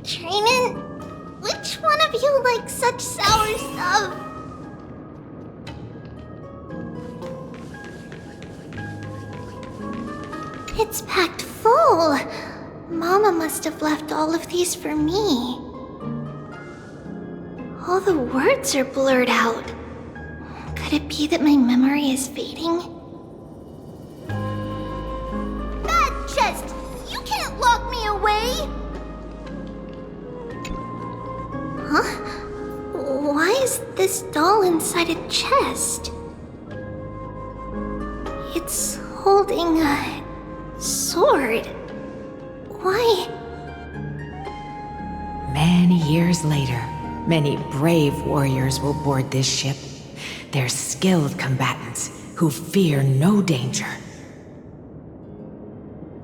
Training? Which one of you likes such sour stuff? It's packed full. Mama must have left all of these for me. All the words are blurred out. Could it be that my memory is fading? That chest! You can't lock me away! Huh? Why is this doll inside a chest? It's holding a sword. Why? Many years later, many brave warriors will board this ship. They're skilled combatants who fear no danger.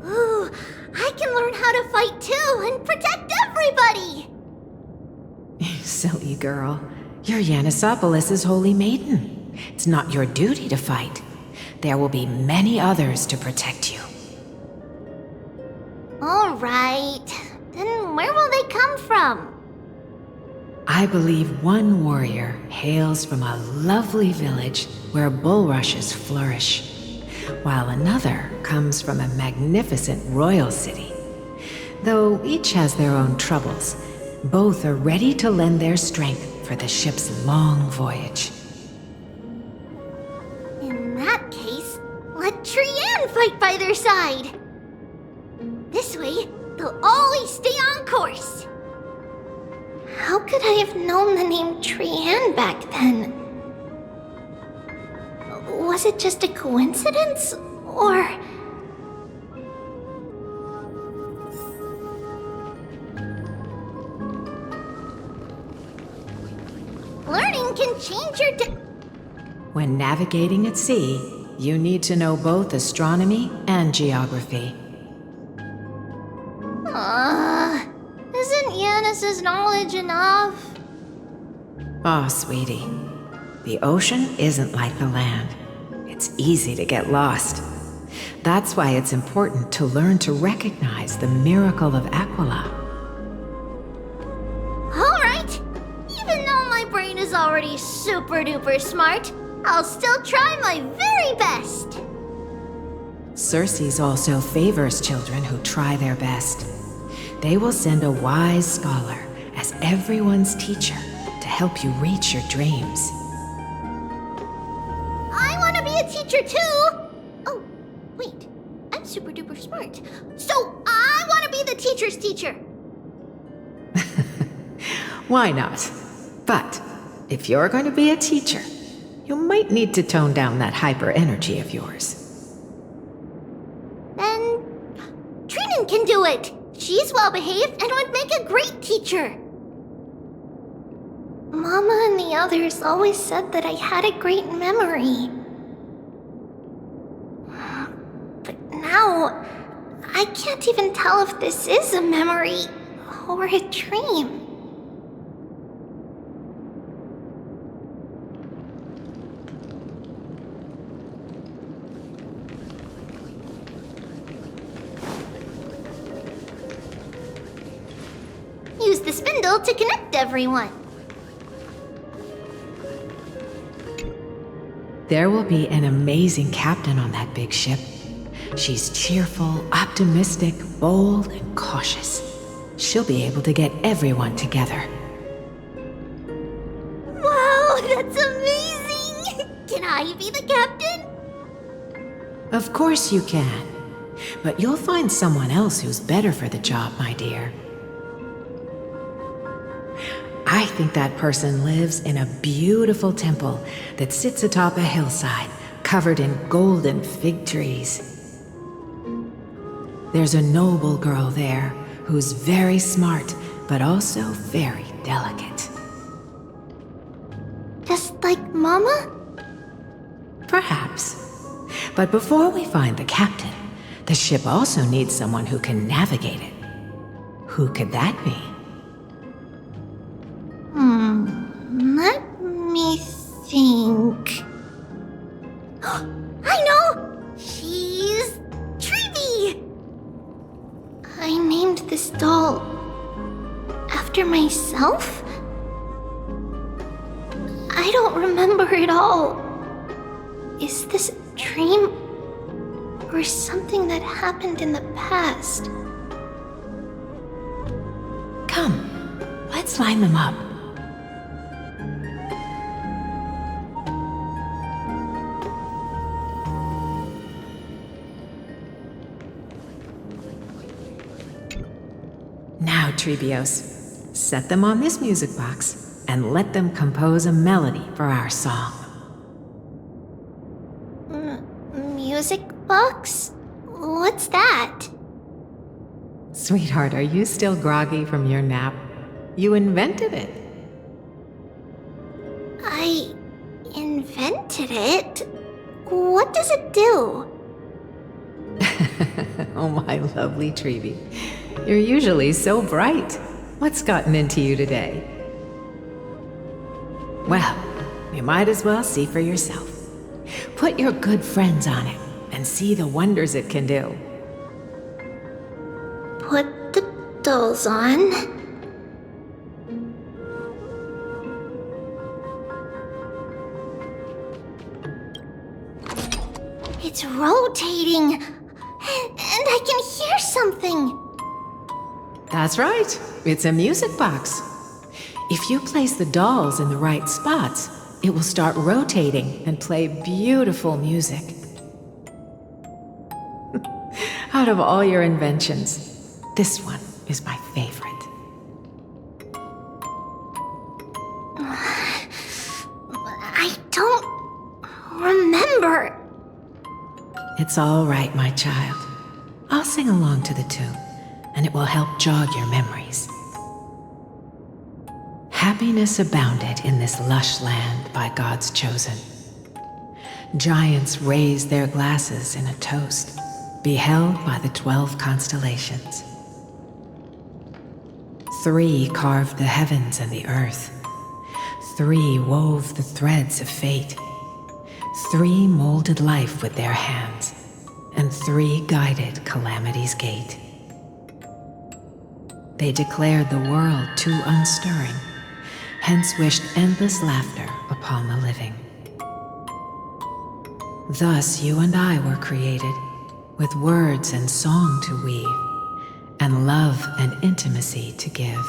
Ooh, I can learn how to fight too and protect everybody! Silly girl. You're Yanisopoulos' holy maiden. It's not your duty to fight. There will be many others to protect you. Alright. Then where will they come from? I believe one warrior hails from a lovely village where bulrushes flourish, while another comes from a magnificent royal city. Though each has their own troubles, both are ready to lend their strength for the ship's long voyage. In that case, let Trian fight by their side! This way, they'll always stay on course! How could I have known the name Trian back then? Was it just a coincidence, or... Learning can change your When navigating at sea, you need to know both astronomy and geography. Isn't Yanis's knowledge enough? Oh, sweetie. The ocean isn't like the land. It's easy to get lost. That's why it's important to learn to recognize the miracle of Aquila. Alright! Even though my brain is already super duper smart, I'll still try my very best! Circe also favors children who try their best. They will send a wise scholar as everyone's teacher to help you reach your dreams. I want to be a teacher too! Oh, wait. I'm super duper smart. So I want to be the teacher's teacher! Why not? But if you're going to be a teacher, you might need to tone down that hyper energy of yours. Then Trinan can do it! She's well behaved and would make a great teacher. Mama and the others always said that I had a great memory. But now, I can't even tell if this is a memory or a dream. Use the spindle to connect everyone. There will be an amazing captain on that big ship. She's cheerful, optimistic, bold, and cautious. She'll be able to get everyone together. Wow, that's amazing! Can I be the captain? Of course you can. But you'll find someone else who's better for the job, my dear. I think that person lives in a beautiful temple that sits atop a hillside covered in golden fig trees. There's a noble girl there who's very smart, but also very delicate. Just like Mama? Perhaps. But before we find the captain, the ship also needs someone who can navigate it. Who could that be? Let me think. I know! She's Treevee! I named this doll after myself? I don't remember it all. Is this a dream or something that happened in the past? Come, let's line them up. Now, Treebios, set them on this music box and let them compose a melody for our song. Music box? What's that? Sweetheart, are you still groggy from your nap? You invented it. I invented it? What does it do? Oh, my lovely Treevee. You're usually so bright. What's gotten into you today? Well, you might as well see for yourself. Put your good friends on it and see the wonders it can do. Put the dolls on. It's rotating, and I can hear something. That's right. It's a music box. If you place the dolls in the right spots, it will start rotating and play beautiful music. Out of all your inventions, this one is my favorite. I don't remember. It's all right, my child. I'll sing along to the tune, and it will help jog your memories. Happiness abounded in this lush land by God's chosen. Giants raised their glasses in a toast, beheld by the 12 constellations. 3 carved the heavens and the earth. 3 wove the threads of fate. 3 molded life with their hands, and 3 guided calamity's gate. They declared the world too unstirring, hence wished endless laughter upon the living. Thus you and I were created, with words and song to weave, and love and intimacy to give.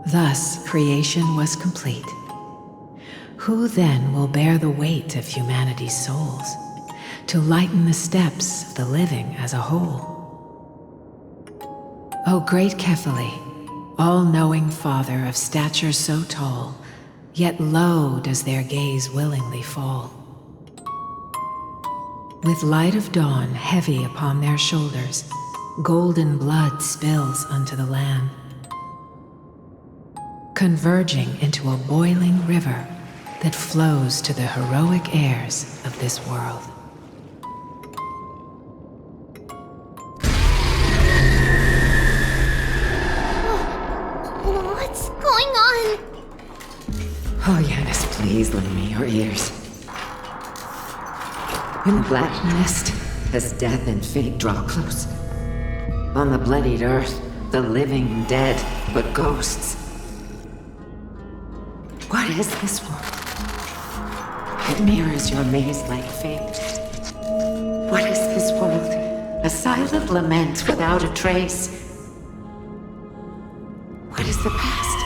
Thus creation was complete. Who then will bear the weight of humanity's souls, to lighten the steps of the living as a whole? O great Kephili, all-knowing Father of stature so tall, yet low does their gaze willingly fall. With light of dawn heavy upon their shoulders, golden blood spills unto the land. converging into a boiling river that flows to the heroic heirs of this world. What's going on? Oh, Yanis, please lend me your ears. In the black mist, as death and fate draw close. On the bloodied earth, the living dead, but ghosts. What is this world? It mirrors your maze-like fate. What is this world? A silent lament without a trace. What is the past?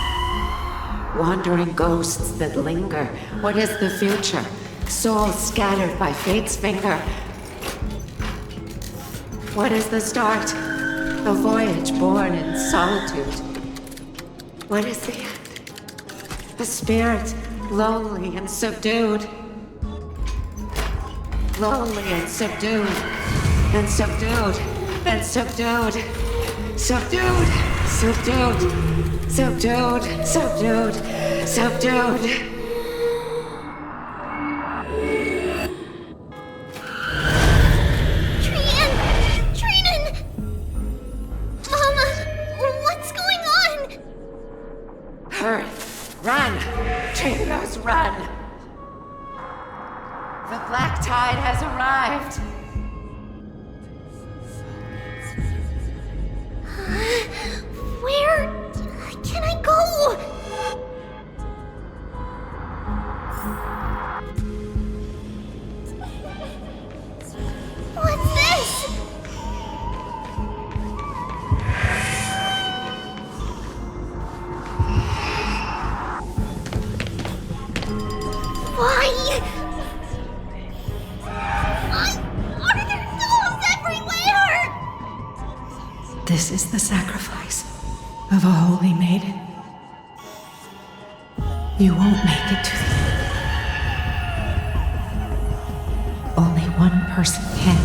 Wandering ghosts that linger. What is the future? Souls scattered by fate's finger. What is the start? A voyage born in solitude. What is the end? A spirit, lonely and subdued. Lonely and subdued. And subdued. And subdued. Subdued. Subdued. Subdued. Subdued. Subdued. Run! Trailblaze, run! The black tide has arrived! Where can I go? What's this? Why? Are there souls everywhere? This is the sacrifice of a holy maiden. You won't make it to the end. Only one person can.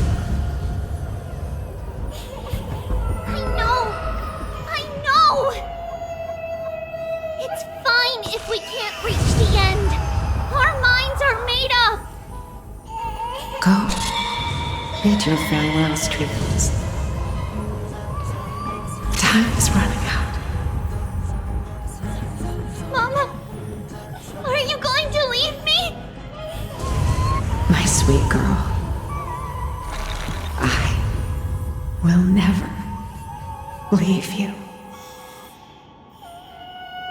I know! It's fine if we can't reach the end. Our minds are made up! Go. Bid your farewells, Trailblaze. Time is running out. Mama, are you going to leave me? My sweet girl. I will never leave you.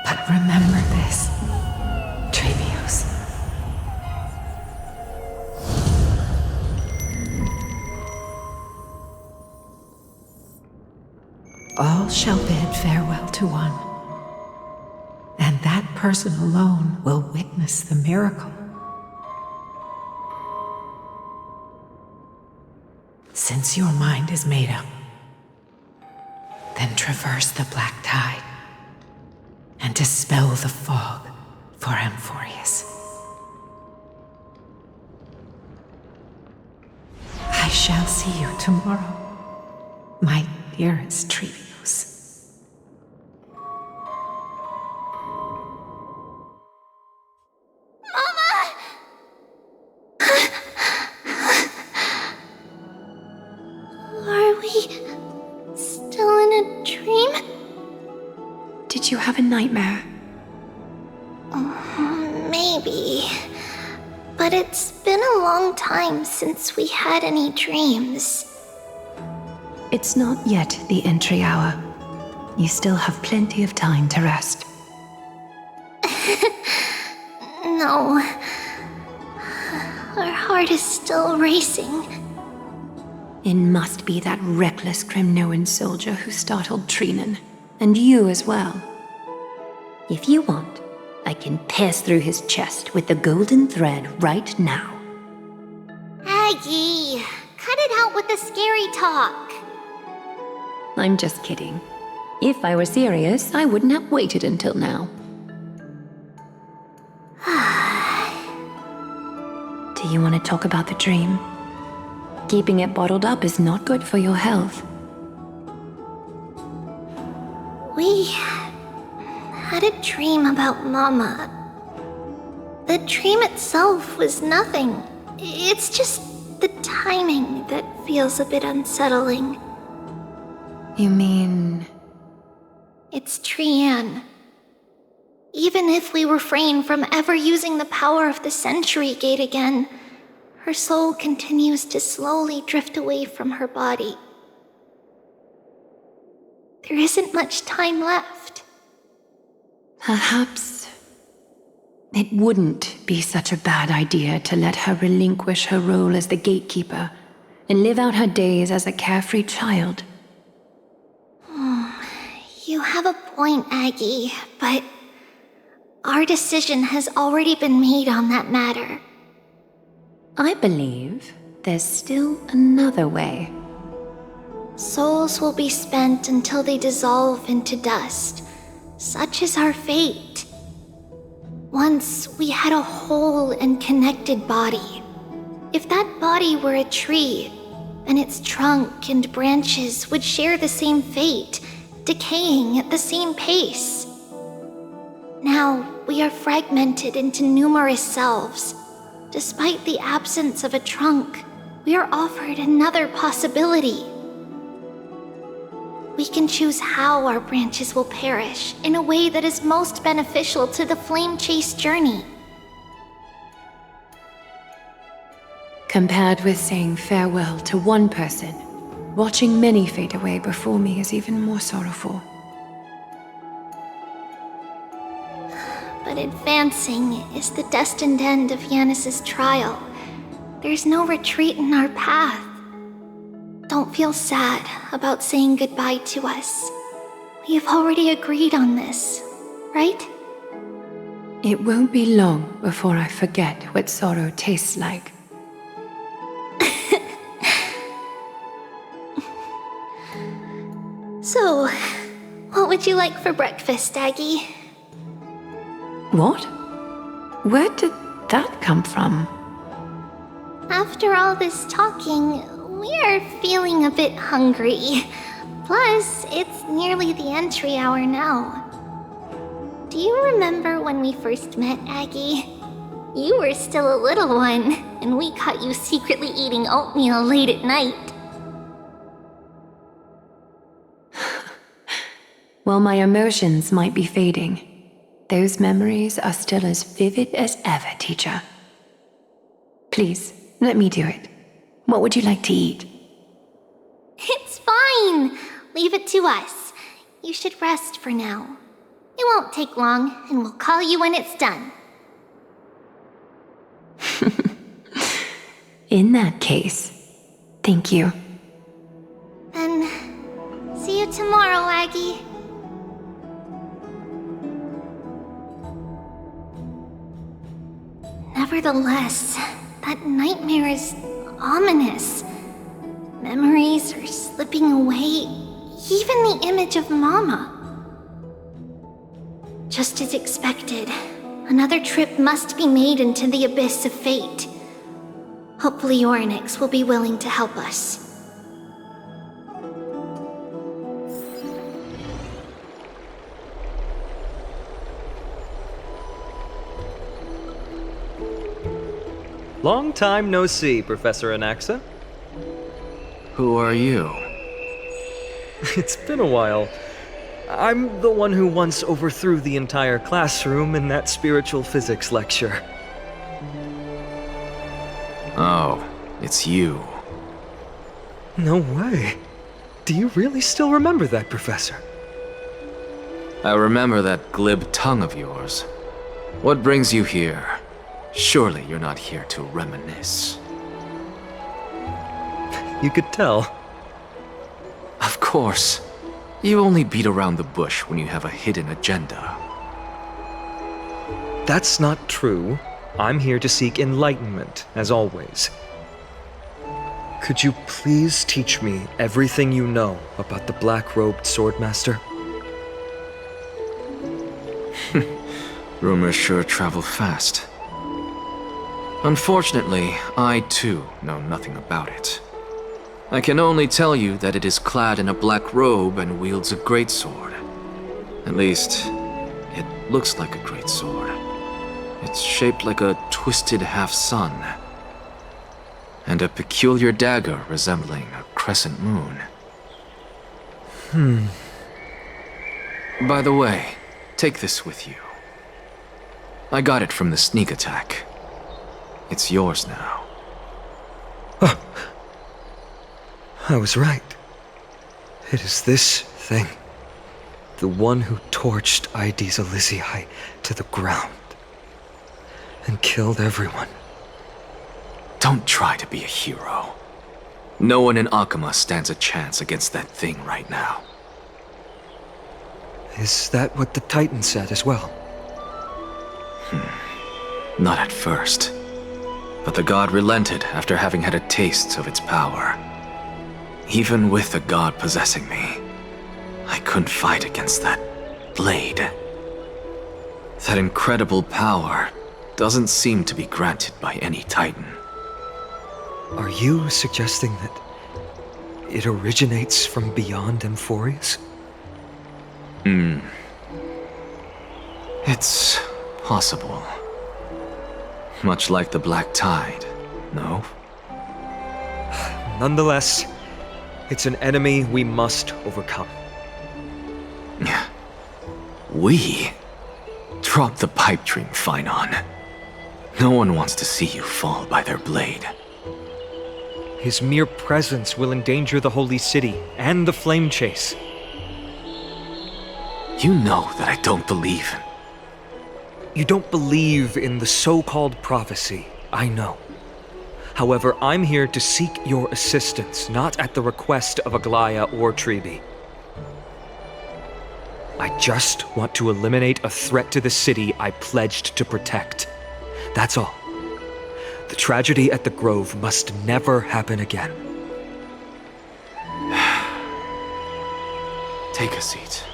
But remember this, Trailblaze. All shall bid farewell to one, and that person alone will witness the miracle. Since your mind is made up, then traverse the black tide and dispel the fog for Amphorius. I shall see you tomorrow, my dearest Trailblaze. Are we still in a dream? Did you have a nightmare? Maybe. But it's been a long time since we had any dreams. It's not yet the entry hour. You still have plenty of time to rest. No. Our heart is still racing. It must be that reckless Kremnoan soldier who startled Trinan, and you as well. If you want, I can pierce through his chest with the golden thread right now. Aggie, cut it out with the scary talk. I'm just kidding. If I were serious, I wouldn't have waited until now. Do you want to talk about the dream? Keeping it bottled up is not good for your health. We had had a dream about Mama. The dream itself was nothing. It's just the timing that feels a bit unsettling. You mean... It's Trianne. Even if we refrain from ever using the power of the Century Gate again, her soul continues to slowly drift away from her body. There isn't much time left. Perhaps it wouldn't be such a bad idea to let her relinquish her role as the gatekeeper and live out her days as a carefree child. You have a point, Aggie, but our decision has already been made on that matter. I believe there's still another way. Souls will be spent until they dissolve into dust. Such is our fate. Once we had a whole and connected body. If that body were a tree, then its trunk and branches would share the same fate, decaying at the same pace. Now we are fragmented into numerous selves. Despite the absence of a trunk, we are offered another possibility. We can choose how our branches will perish in a way that is most beneficial to the Flame Chase journey. Compared with saying farewell to one person, watching many fade away before me is even more sorrowful. But advancing is the destined end of Yanis's trial. There's no retreat in our path. Don't feel sad about saying goodbye to us. We have already agreed on this, right? It won't be long before I forget what sorrow tastes like. So, what would you like for breakfast, Aggie? What? Where did that come from? After all this talking, we are feeling a bit hungry. Plus, it's nearly the entry hour now. Do you remember when we first met, Aggie? You were still a little one, and we caught you secretly eating oatmeal late at night. While my emotions might be fading, those memories are still as vivid as ever, teacher. Please, let me do it. What would you like to eat? It's fine! Leave it to us. You should rest for now. It won't take long, and we'll call you when it's done. In that case, thank you. Then, see you tomorrow, Aggie. Nevertheless, that nightmare is ominous. Memories are slipping away, even the image of Mama. Just as expected, another trip must be made into the abyss of fate. Hopefully Orynyx will be willing to help us. Long time no see, Professor Anaxa. Who are you? It's been a while. I'm the one who once overthrew the entire classroom in that spiritual physics lecture. Oh, it's you. No way. Do you really still remember that, Professor? I remember that glib tongue of yours. What brings you here? Surely you're not here to reminisce. You could tell. Of course. You only beat around the bush when you have a hidden agenda. That's not true. I'm here to seek enlightenment, as always. Could you please teach me everything you know about the black-robed swordmaster? Rumors sure travel fast. Unfortunately, I too know nothing about it. I can only tell you that it is clad in a black robe and wields a greatsword. At least, it looks like a great sword. It's shaped like a twisted half-sun, and a peculiar dagger resembling a crescent moon. By the way, take this with you. I got it from the sneak attack. It's yours now. I was right. It is this thing. The one who torched Aedes Elysiae to the ground. And killed everyone. Don't try to be a hero. No one in Akama stands a chance against that thing right now. Is that what the Titan said as well? Not at first. But the god relented after having had a taste of its power. Even with the god possessing me, I couldn't fight against that blade. That incredible power doesn't seem to be granted by any Titan. Are you suggesting that it originates from beyond Amphorius? It's possible. Much like the Black Tide, no? Nonetheless, it's an enemy we must overcome. We? Drop the pipe dream, Phynon. No one wants to see you fall by their blade. His mere presence will endanger the Holy City and the Flame Chase. You know that I don't believe. You don't believe in the so-called prophecy, I know. However, I'm here to seek your assistance, not at the request of Aglaya or Tribi. I just want to eliminate a threat to the city I pledged to protect. That's all. The tragedy at the Grove must never happen again. Take a seat.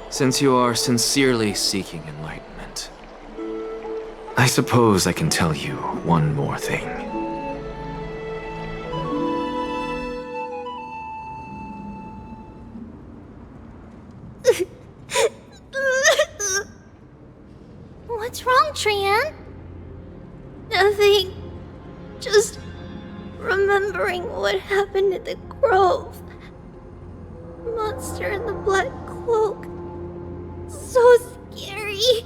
Since you are sincerely seeking enlightenment, I suppose I can tell you one more thing. What's wrong, Trian? Nothing. Just remembering what happened at the Grove. Monster in the black cloak. So scary.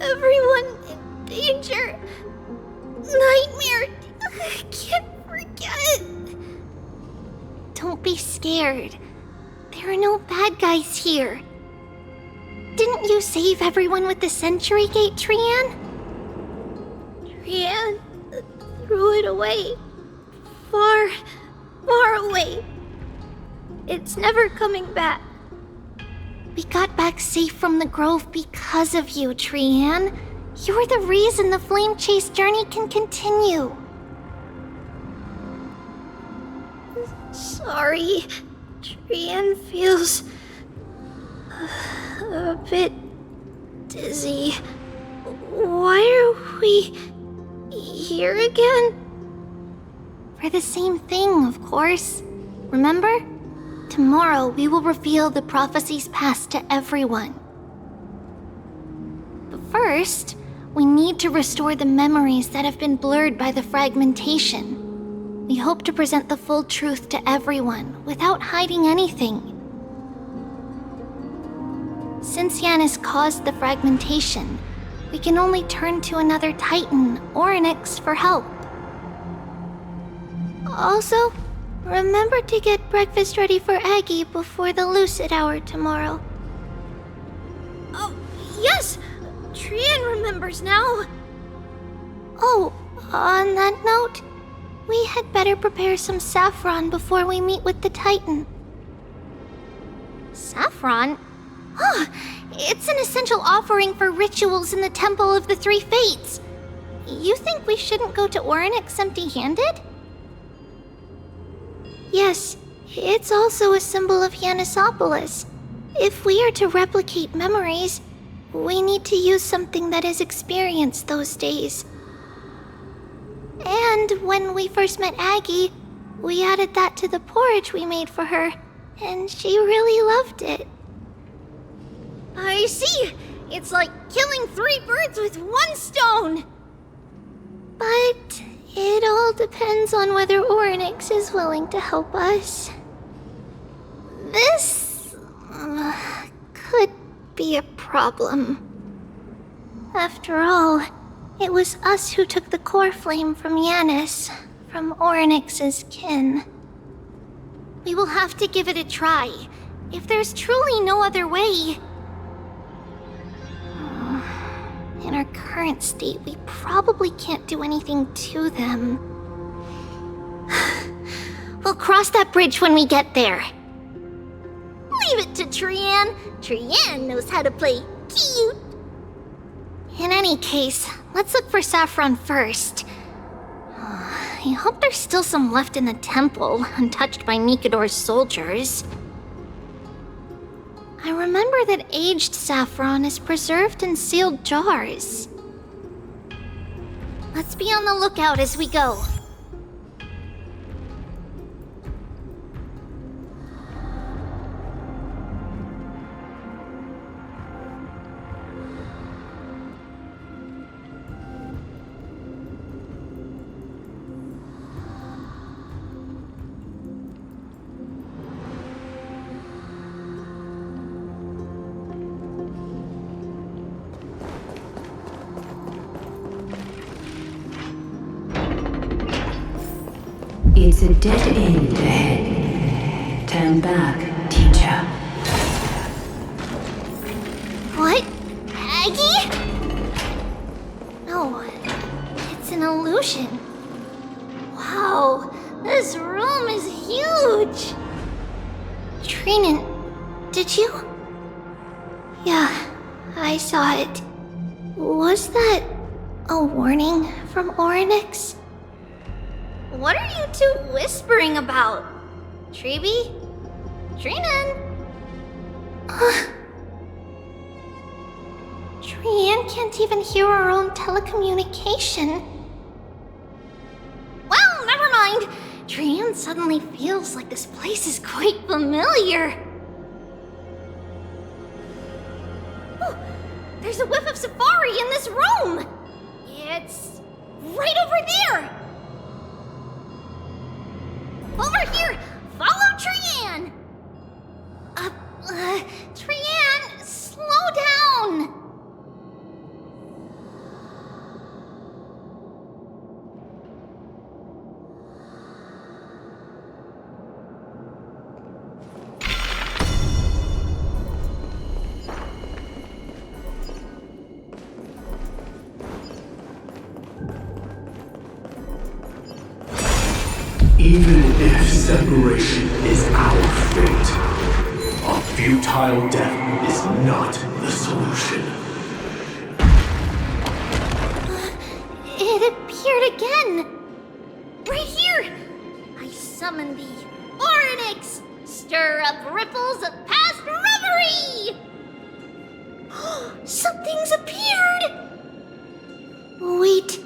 Everyone in danger. Nightmare. I can't forget. Don't be scared. There are no bad guys here. Didn't you save everyone with the Century Gate, Trian? Trian threw it away. Far, far away. It's never coming back. We got back safe from the Grove because of you, Trian. You're the reason the Flame Chase journey can continue. Sorry. Trian feels a bit dizzy. Why are we here again? For the same thing, of course. Remember? Tomorrow we will reveal the prophecies past to everyone. But first, we need to restore the memories that have been blurred by the fragmentation. We hope to present the full truth to everyone without hiding anything. Since Yanis caused the fragmentation, we can only turn to another Titan or Nyx for help. Also, remember to get breakfast ready for Aggie before the Lucid Hour tomorrow. Oh, yes! Trian remembers now! Oh, on that note, we had better prepare some saffron before we meet with the Titan. Saffron? Oh, it's an essential offering for rituals in the Temple of the Three Fates. You think we shouldn't go to Orynyx empty-handed? Yes, it's also a symbol of Yanisopolis. If we are to replicate memories, we need to use something that has experienced those days. And when we first met Aggie, we added that to the porridge we made for her, and she really loved it. I see! It's like killing 3 birds with 1 stone! But it all depends on whether Orynyx is willing to help us. This could be a problem. After all, it was us who took the core flame from Yanis, from Orynyx's kin. We will have to give it a try, if there's truly no other way. In our current state, we probably can't do anything to them. We'll cross that bridge when we get there. Leave it to Trian. Trian knows how to play cute. In any case, let's look for Saffron first. I hope there's still some left in the temple, untouched by Mikador's soldiers. I remember that aged saffron is preserved in sealed jars. Let's be on the lookout as we go. It's a dead end ahead. Turn back, teacher. What? Aggie? No, it's an illusion. Wow, this room is huge. Trinan, did you? Yeah, I saw it. Was that a warning from Orynyx? What are you two whispering about? Treeby? Trinan? Trian can't even hear our own telecommunication. Well, never mind. Trian suddenly feels like this place is quite familiar. Oh, there's a whiff of safari in this room. It's right over there. Over here! Follow Trian! Trian, slow down! Even if separation is our fate, a futile death is not the solution. It appeared again! Right here! I summon thee, Orynyx! Stir up ripples of past reverie! Something's appeared! Wait,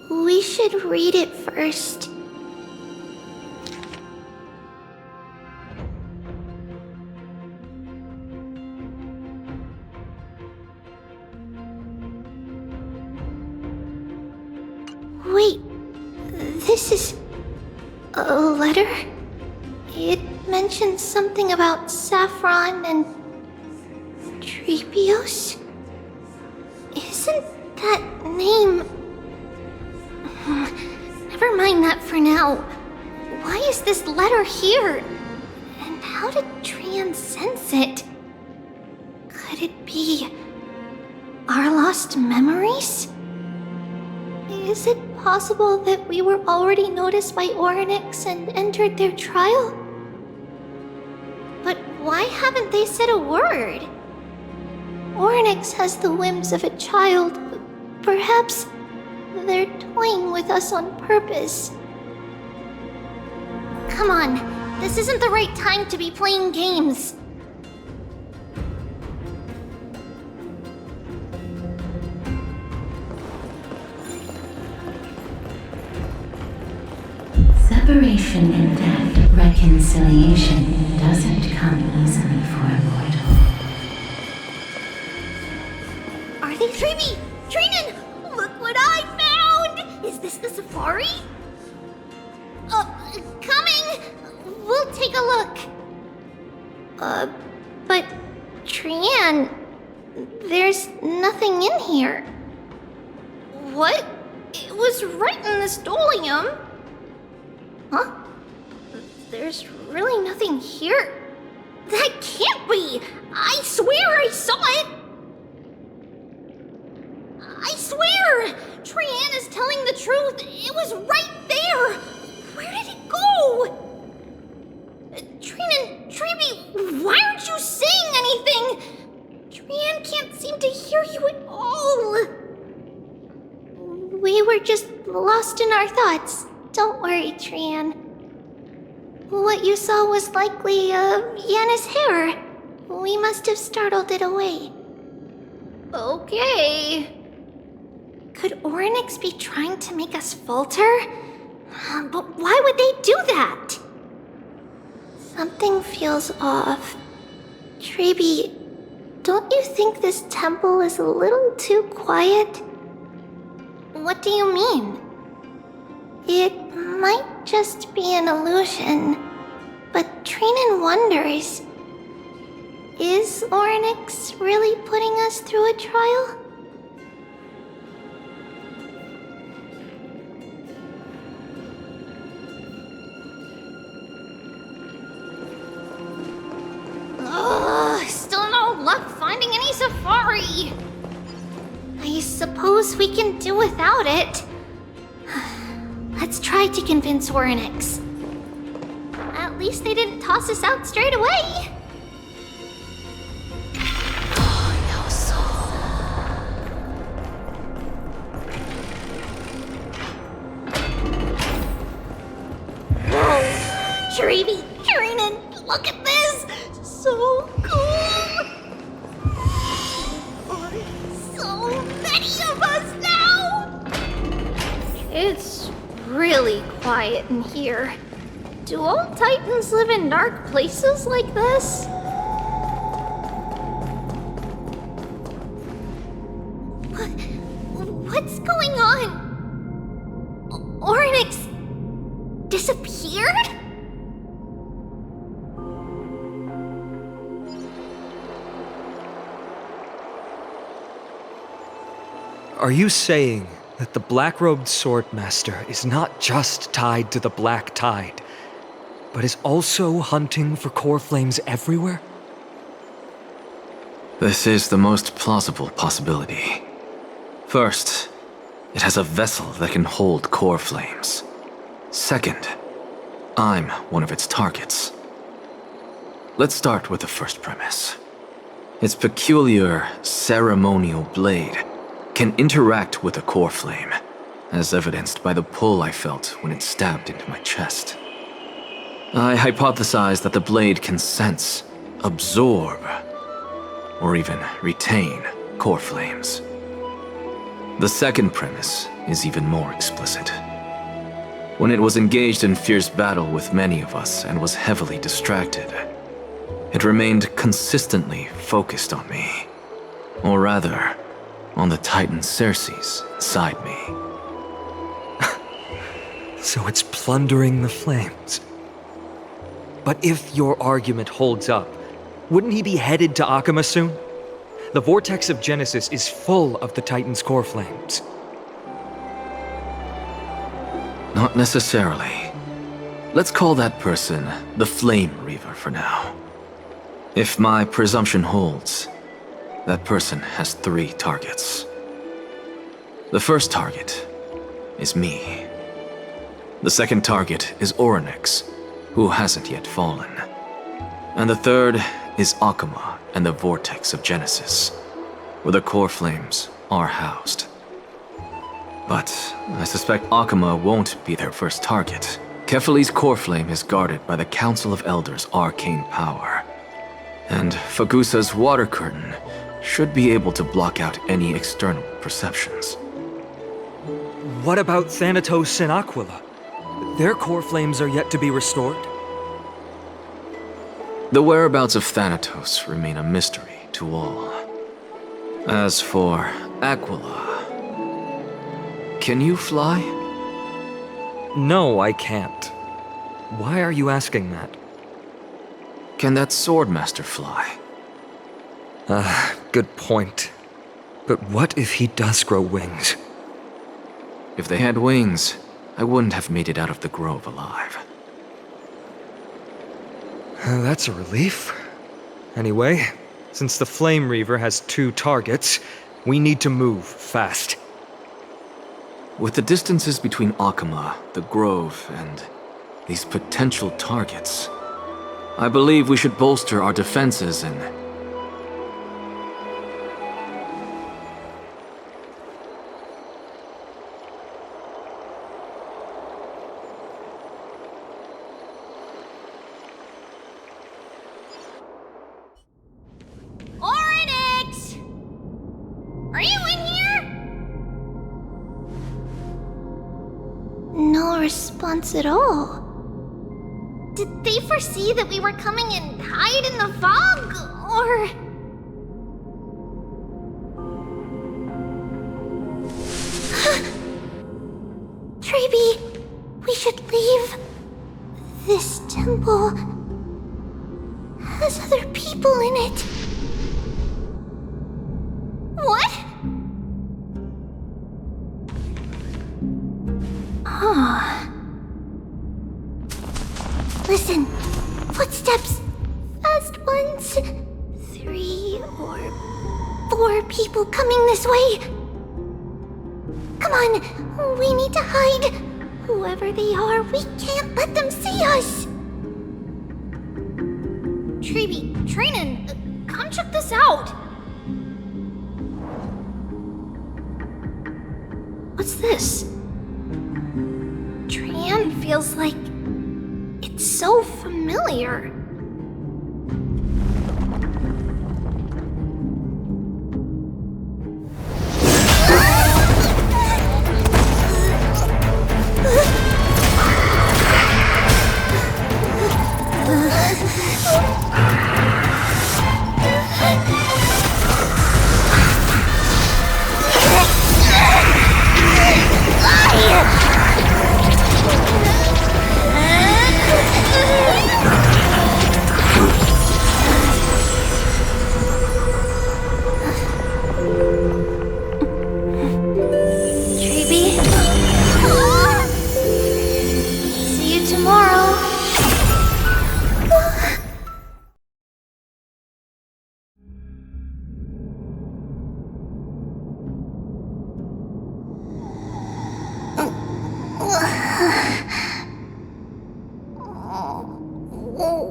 we should read it first. Wait, this is a letter? It mentions something about Saffron and Trebios? Isn't that name... Never mind that for now. Why is this letter here? And how did Trian sense it? Could it be our lost memories? Is it possible that we were already noticed by Orynyx and entered their trial? But why haven't they said a word? Orynyx has the whims of a child. Perhaps they're toying with us on purpose. Come on, this isn't the right time to be playing games. Separation and death, reconciliation doesn't come easily for a mortal. Trevi! Trinin! Look what I found! Is this the safari? Coming! We'll take a look. But Trian, there's nothing in here. What? It was right in the stolium. Huh? There's really nothing here. That can't be! I swear I saw it! I swear! Trian is telling the truth. It was right there! Where did it go? Trinan, Trevi, why aren't you saying anything? Trian can't seem to hear you at all. We were just lost in our thoughts. Don't worry, Trian. What you saw was likely, Yanna's hair. We must have startled it away. Okay. Could Orynyx be trying to make us falter? But why would they do that? Something feels off. Trebi, don't you think this temple is a little too quiet? What do you mean? It might just be an illusion, but Trinan wonders, is Orynyx really putting us through a trial? Still no luck finding any safari. I suppose we can do without it. Let's try to convince Orynyx. At least they didn't toss us out straight away. Whoa! Trevi, Trinan, look at this! So cool! So many of us now! It's really quiet in here. Do all Titans live in dark places like this? What's going on? Orynyx disappeared? Are you saying that the black-robed swordmaster is not just tied to the Black Tide, but is also hunting for core flames everywhere? This is the most plausible possibility. First, it has a vessel that can hold core flames. Second, I'm one of its targets. Let's start with the first premise. Its peculiar ceremonial blade can interact with a core flame, as evidenced by the pull I felt when it stabbed into my chest. I hypothesized that the blade can sense, absorb, or even retain core flames. The second premise is even more explicit. When it was engaged in fierce battle with many of us and was heavily distracted, it remained consistently focused on me. Or rather, on the Titan Circes inside me. So it's plundering the flames. But if your argument holds up, wouldn't he be headed to Akama soon? The vortex of Genesis is full of the Titan's core flames. Not necessarily. Let's call that person the Flame Reaver for now. If my presumption holds, that person has 3 targets. The first target is me. The second target is Orynyx, who hasn't yet fallen. And the third is Akama and the Vortex of Genesis, where the core flames are housed. But I suspect Akama won't be their first target. Kefali's core flame is guarded by the Council of Elders' arcane power. And Fagusa's water curtain should be able to block out any external perceptions. What about Thanatos and Aquila? Their core flames are yet to be restored. The whereabouts of Thanatos remain a mystery to all. As for Aquila. Can you fly? No, I can't. Why are you asking that? Can that Swordmaster fly? Good point. But what if he does grow wings? If they had wings, I wouldn't have made it out of the grove alive. That's a relief. Anyway, since the Flame Reaver has 2 targets, we need to move fast. With the distances between Akama, the grove, and these potential targets, I believe we should bolster our defenses and... Oryx! Are you in here? No response at all. Did they foresee that we were coming and hide in the fog, or... Treeby, we should leave. This temple has other people in it. What? Oh. Listen, footsteps. Fast ones. 3 or 4 people coming this way. Come on, we need to hide. Whoever they are, we can't let them see us. Treeby, Trainin, come check this out. What's this? Trian feels like it's so familiar.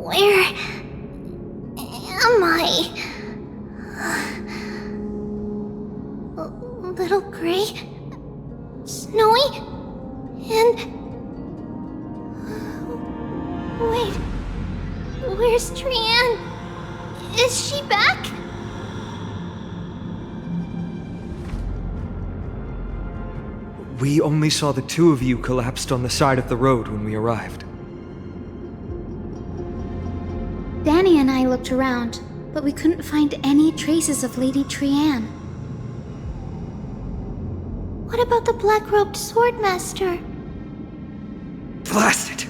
Where am I? Little gray, snowy, and... Wait, where's Trian? Is she back? We only saw the 2 of you collapsed on the side of the road when we arrived. Danny and I looked around, but we couldn't find any traces of Lady Trian. What about the black-robed swordmaster? Blast it!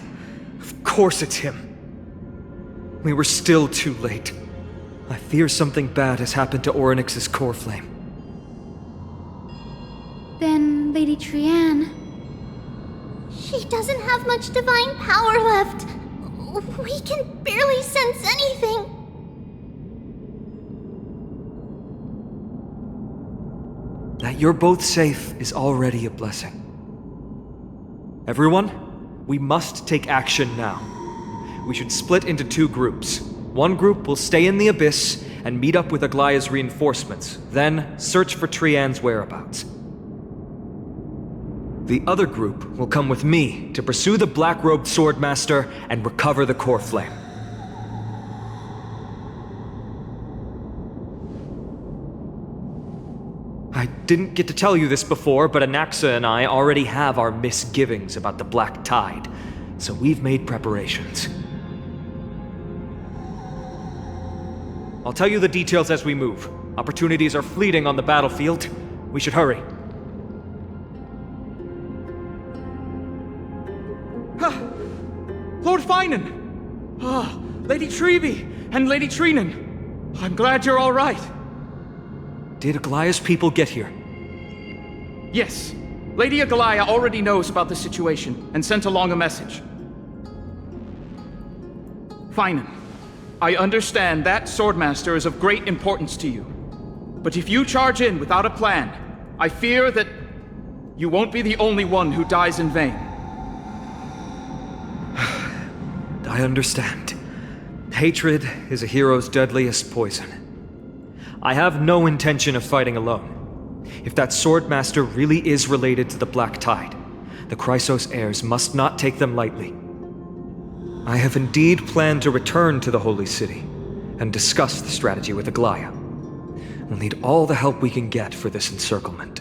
Of course it's him. We were still too late. I fear something bad has happened to Oryx's core flame. Then Lady Trian... She doesn't have much divine power left. We can barely sense anything. That you're both safe is already a blessing. Everyone, we must take action now. We should split into 2 groups. One group will stay in the Abyss and meet up with Aglaya's reinforcements, then search for Trian's whereabouts. The other group will come with me to pursue the black-robed swordmaster and recover the core flame. I didn't get to tell you this before, but Anaxa and I already have our misgivings about the Black Tide, so we've made preparations. I'll tell you the details as we move. Opportunities are fleeting on the battlefield. We should hurry. Lord Finan! Lady Treby and Lady Treenan. I'm glad you're all right. Did Aglaya's people get here? Yes. Lady Aglaya already knows about the situation and sent along a message. Finan, I understand that Swordmaster is of great importance to you. But if you charge in without a plan, I fear that you won't be the only one who dies in vain. I understand. Hatred is a hero's deadliest poison. I have no intention of fighting alone. If that Swordmaster really is related to the Black Tide, the Chrysos heirs must not take them lightly. I have indeed planned to return to the Holy City and discuss the strategy with Aglaya. We'll need all the help we can get for this encirclement.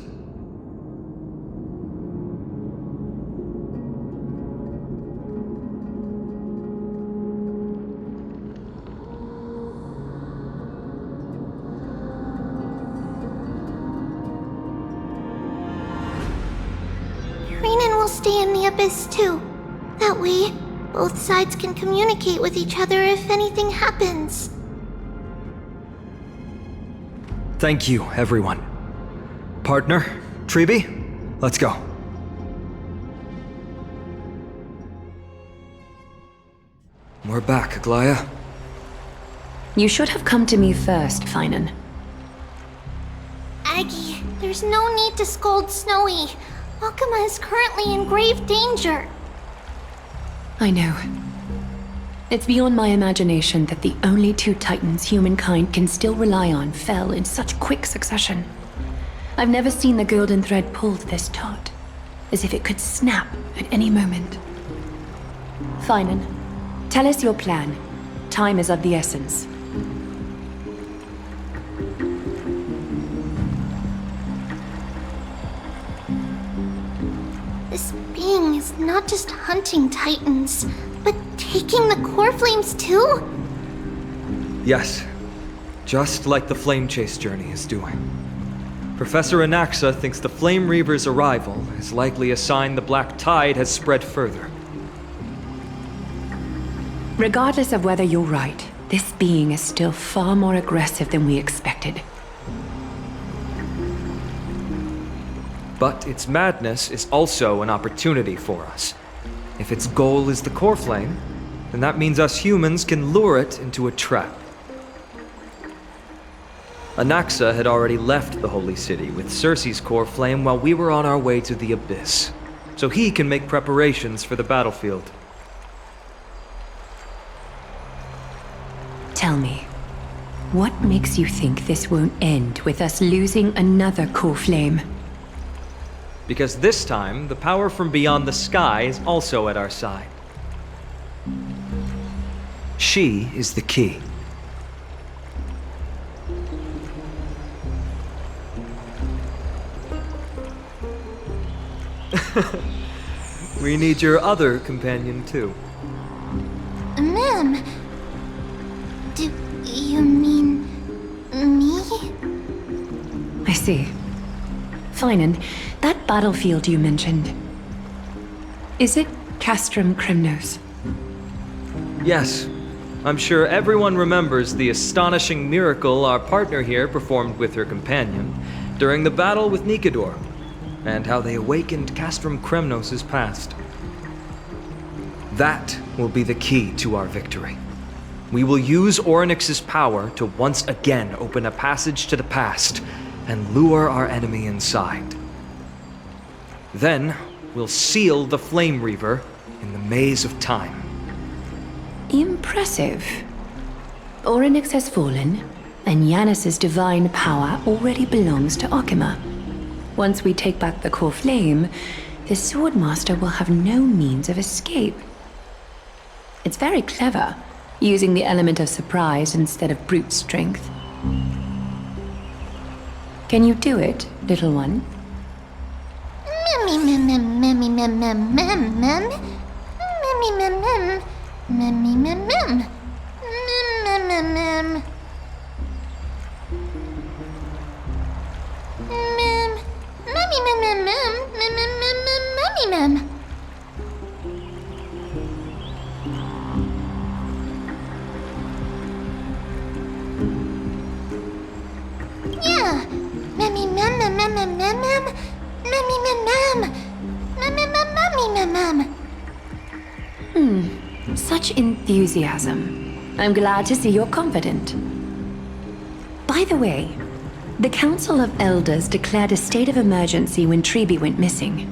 Treenan will stay in the Abyss too. That way, both sides can communicate with each other if anything happens. Thank you, everyone. Partner, Treby, let's go. We're back, Aglaya. You should have come to me first, Finan. Aggie, there's no need to scold Snowy. Akuma is currently in grave danger. I know. It's beyond my imagination that the only two titans humankind can still rely on fell in such quick succession. I've never seen the golden thread pulled this taut, as if it could snap at any moment. Finan, tell us your plan. Time is of the essence. This being is not just hunting titans, but taking the core flames too? Yes, just like the Flame Chase journey is doing. Professor Anaxa thinks the Flame Reaver's arrival is likely a sign the Black Tide has spread further. Regardless of whether you're right, this being is still far more aggressive than we expected. But its madness is also an opportunity for us. If its goal is the core flame, then that means us humans can lure it into a trap. Anaxa had already left the Holy City with Cersei's core flame while we were on our way to the Abyss, so he can make preparations for the battlefield. Tell me, what makes you think this won't end with us losing another core flame? Because this time, the power from beyond the sky is also at our side. She is the key. We need your other companion, too. Ma'am, do you mean me? I see. Finan, that battlefield you mentioned, is it Castrum Kremnos? Yes. I'm sure everyone remembers the astonishing miracle our partner here performed with her companion during the battle with Nikador, and how they awakened Castrum Kremnos' past. That will be the key to our victory. We will use Orynyx's power to once again open a passage to the past and lure our enemy inside. Then, we'll seal the Flame Reaver in the maze of time. Impressive. Orynyx has fallen, and Yanis's divine power already belongs to Akuma. Once we take back the core flame, the Swordmaster will have no means of escape. It's very clever, using the element of surprise instead of brute strength. Can you do it, little one? Mem. Yeah. Mem. Such enthusiasm. I'm glad to see you're confident. By the way, the Council of Elders declared a state of emergency when Treeby went missing.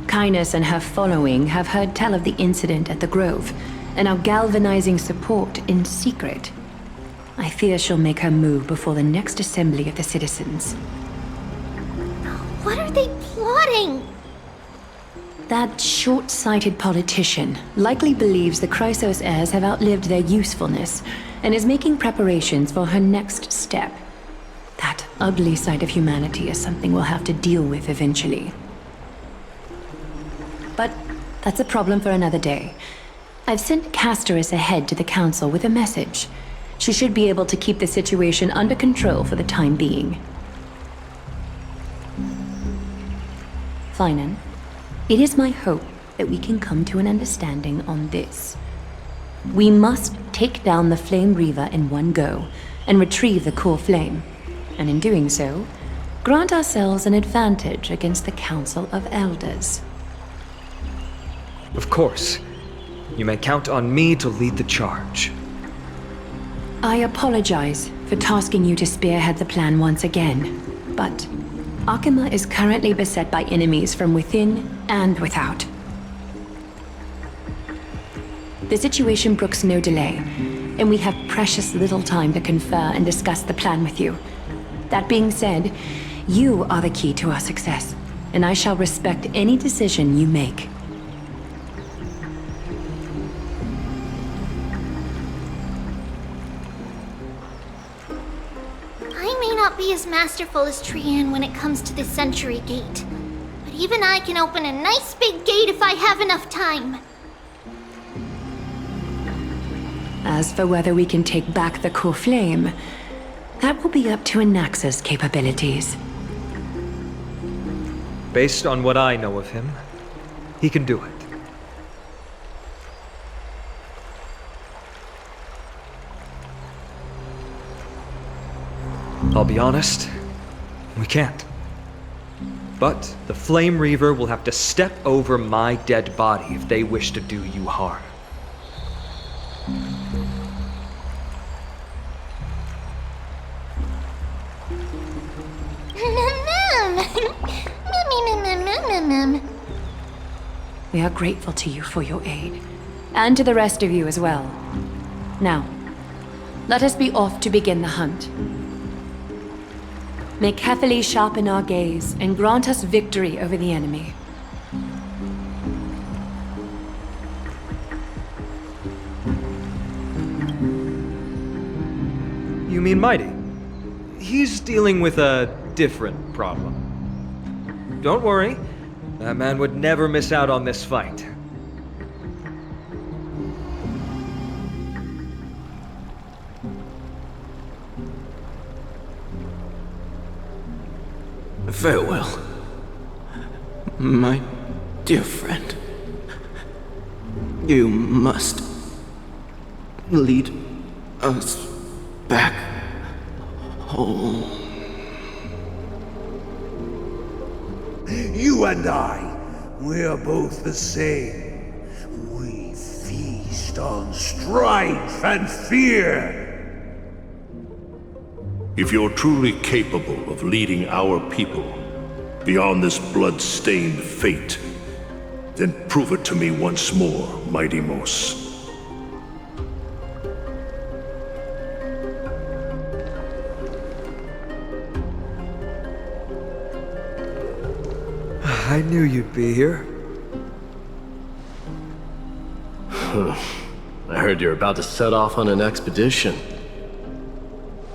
Kynus and her following have heard tell of the incident at the Grove, and are galvanizing support in secret. I fear she'll make her move before the next assembly of the citizens. What are they plotting? That short-sighted politician likely believes the Chrysos heirs have outlived their usefulness, and is making preparations for her next step. That ugly side of humanity is something we'll have to deal with eventually. But that's a problem for another day. I've sent Castoris ahead to the council with a message. She should be able to keep the situation under control for the time being. Finan, it is my hope that we can come to an understanding on this. We must take down the Flame Reaver in one go, and retrieve the core flame. And in doing so, grant ourselves an advantage against the Council of Elders. Of course. You may count on me to lead the charge. I apologize for tasking you to spearhead the plan once again, but Akima is currently beset by enemies from within and without. The situation brooks no delay, and we have precious little time to confer and discuss the plan with you. That being said, you are the key to our success, and I shall respect any decision you make. I may not be as masterful as Trian when it comes to the Century Gate, but even I can open a nice big gate if I have enough time. As for whether we can take back the core flame, that will be up to Anaxa's capabilities. Based on what I know of him, he can do it. I'll be honest, we can't. But the Flame Reaver will have to step over my dead body if they wish to do you harm. We are grateful to you for your aid, and to the rest of you as well. Now, let us be off to begin the hunt. May Kethely sharpen our gaze and grant us victory over the enemy. You mean Mighty? He's dealing with a different problem. Don't worry, that man would never miss out on this fight. Farewell, my dear friend. You must lead us back home. You and I, we're both the same. We feast on strife and fear. If you're truly capable of leading our people beyond this blood-stained fate, then prove it to me once more, Mighty Mos. I knew you'd be here. I heard you're about to set off on an expedition.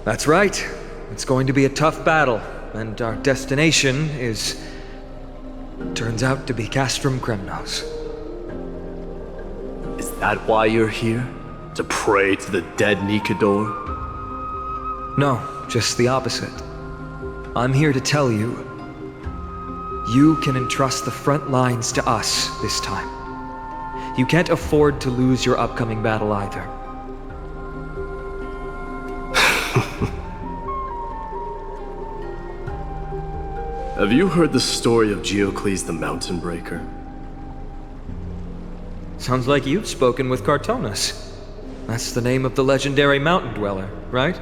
That's right. It's going to be a tough battle, and our destination turns out to be Castrum Kremnos. Is that why you're here? To pray to the dead Nikador? No, just the opposite. I'm here to tell you, You can entrust the front lines to us this time. You can't afford to lose your upcoming battle either. Have you heard the story of Geocles the Mountain Breaker? Sounds like you've spoken with Cartonus. That's the name of the legendary mountain dweller, right?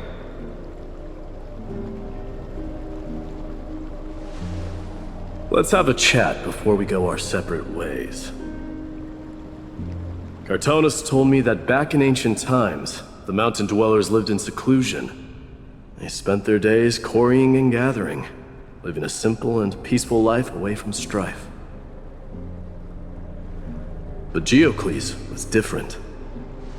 Let's have a chat before we go our separate ways. Cartonus told me that back in ancient times, the mountain dwellers lived in seclusion. They spent their days quarrying and gathering, living a simple and peaceful life away from strife. But Geocles was different.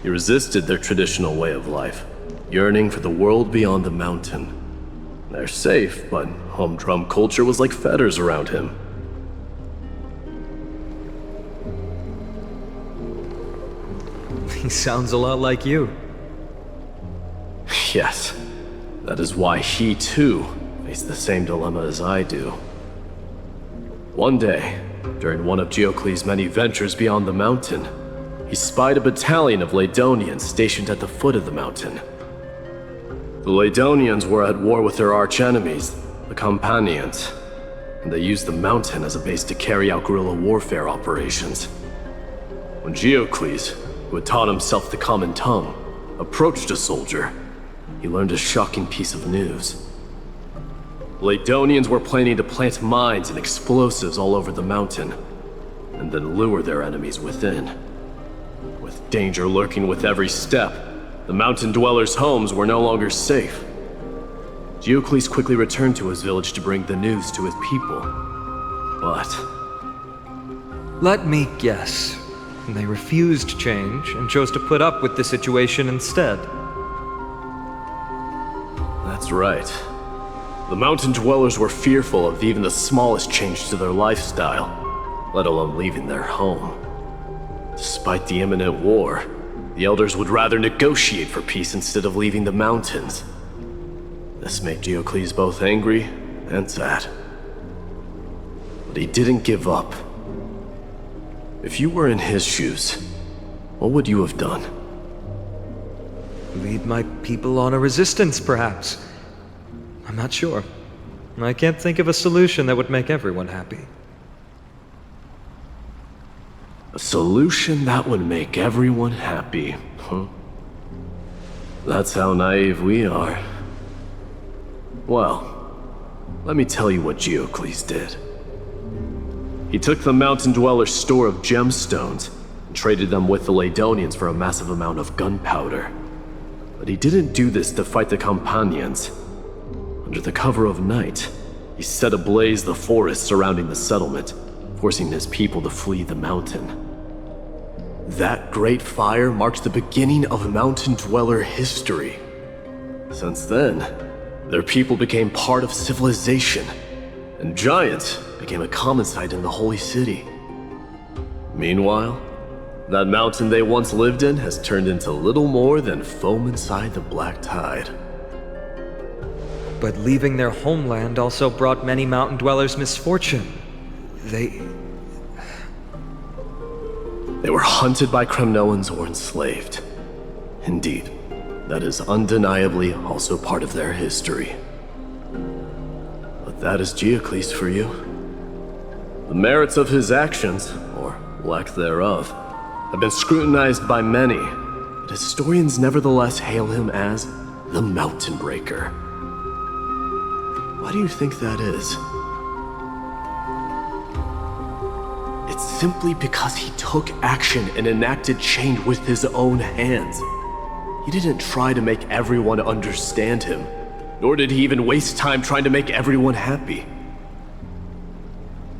He resisted their traditional way of life, yearning for the world beyond the mountain. They're safe, but humdrum culture was like fetters around him. He sounds a lot like you. Yes, that is why he too faced the same dilemma as I do. One day, during one of Geocles' many ventures beyond the mountain, he spied a battalion of Ladonians stationed at the foot of the mountain. The Ladonians were at war with their arch-enemies, the Companions, and they used the mountain as a base to carry out guerrilla warfare operations. When Geocles, who had taught himself the common tongue, approached a soldier, he learned a shocking piece of news. The Ladonians were planning to plant mines and explosives all over the mountain, and then lure their enemies within. With danger lurking with every step, the mountain dwellers' homes were no longer safe. Geocles quickly returned to his village to bring the news to his people. But let me guess. They refused change and chose to put up with the situation instead. That's right. The mountain dwellers were fearful of even the smallest change to their lifestyle, let alone leaving their home. Despite the imminent war, the elders would rather negotiate for peace instead of leaving the mountains. This made Geocles both angry and sad. But he didn't give up. If you were in his shoes, what would you have done? Lead my people on a resistance, perhaps. I'm not sure. I can't think of a solution that would make everyone happy. A solution that would make everyone happy, huh? That's how naive we are. Well, let me tell you what Geocles did. He took the mountain dwellers' store of gemstones and traded them with the Ladonians for a massive amount of gunpowder. But he didn't do this to fight the Companions. Under the cover of night, he set ablaze the forest surrounding the settlement, forcing his people to flee the mountain. That great fire marked the beginning of mountain dweller history. Since then, their people became part of civilization, and giants became a common sight in the holy city. Meanwhile, that mountain they once lived in has turned into little more than foam inside the black tide. But leaving their homeland also brought many mountain dwellers misfortune. They were hunted by Kremnoans or enslaved. Indeed, that is undeniably also part of their history. But that is Geocles for you. The merits of his actions, or lack thereof, have been scrutinized by many, but historians nevertheless hail him as the Mountain Breaker. Why do you think that is? It's simply because he took action and enacted change with his own hands. He didn't try to make everyone understand him, nor did he even waste time trying to make everyone happy.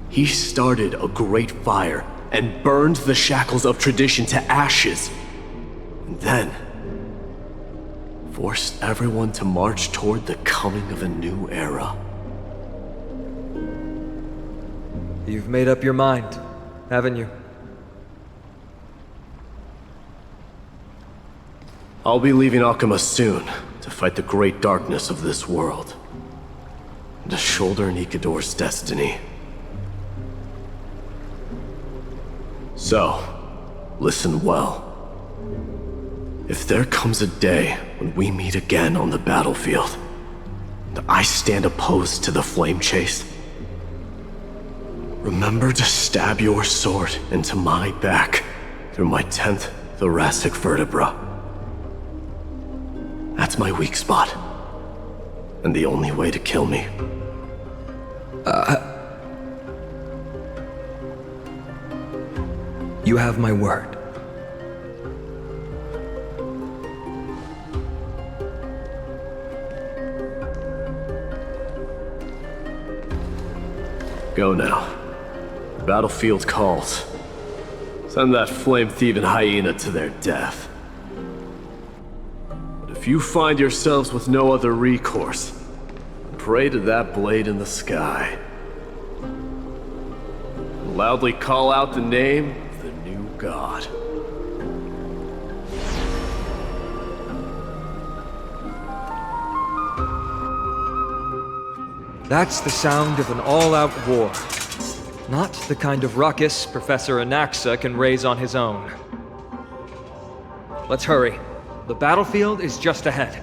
He started a great fire and burned the shackles of tradition to ashes, and then forced everyone to march toward the coming of a new era. You've made up your mind, haven't you? I'll be leaving Alchema soon to fight the great darkness of this world, and to shoulder Nikador's destiny. So, listen well. If there comes a day when we meet again on the battlefield, and I stand opposed to the flame chase, remember to stab your sword into my back through my 10th thoracic vertebra. That's my weak spot, and the only way to kill me. You have my word. Go now. The battlefield calls. Send that flame-thieving hyena to their death. But if you find yourselves with no other recourse, pray to that blade in the sky. And loudly call out the name of the new god. That's the sound of an all-out war. Not the kind of ruckus Professor Anaxa can raise on his own. Let's hurry. The battlefield is just ahead.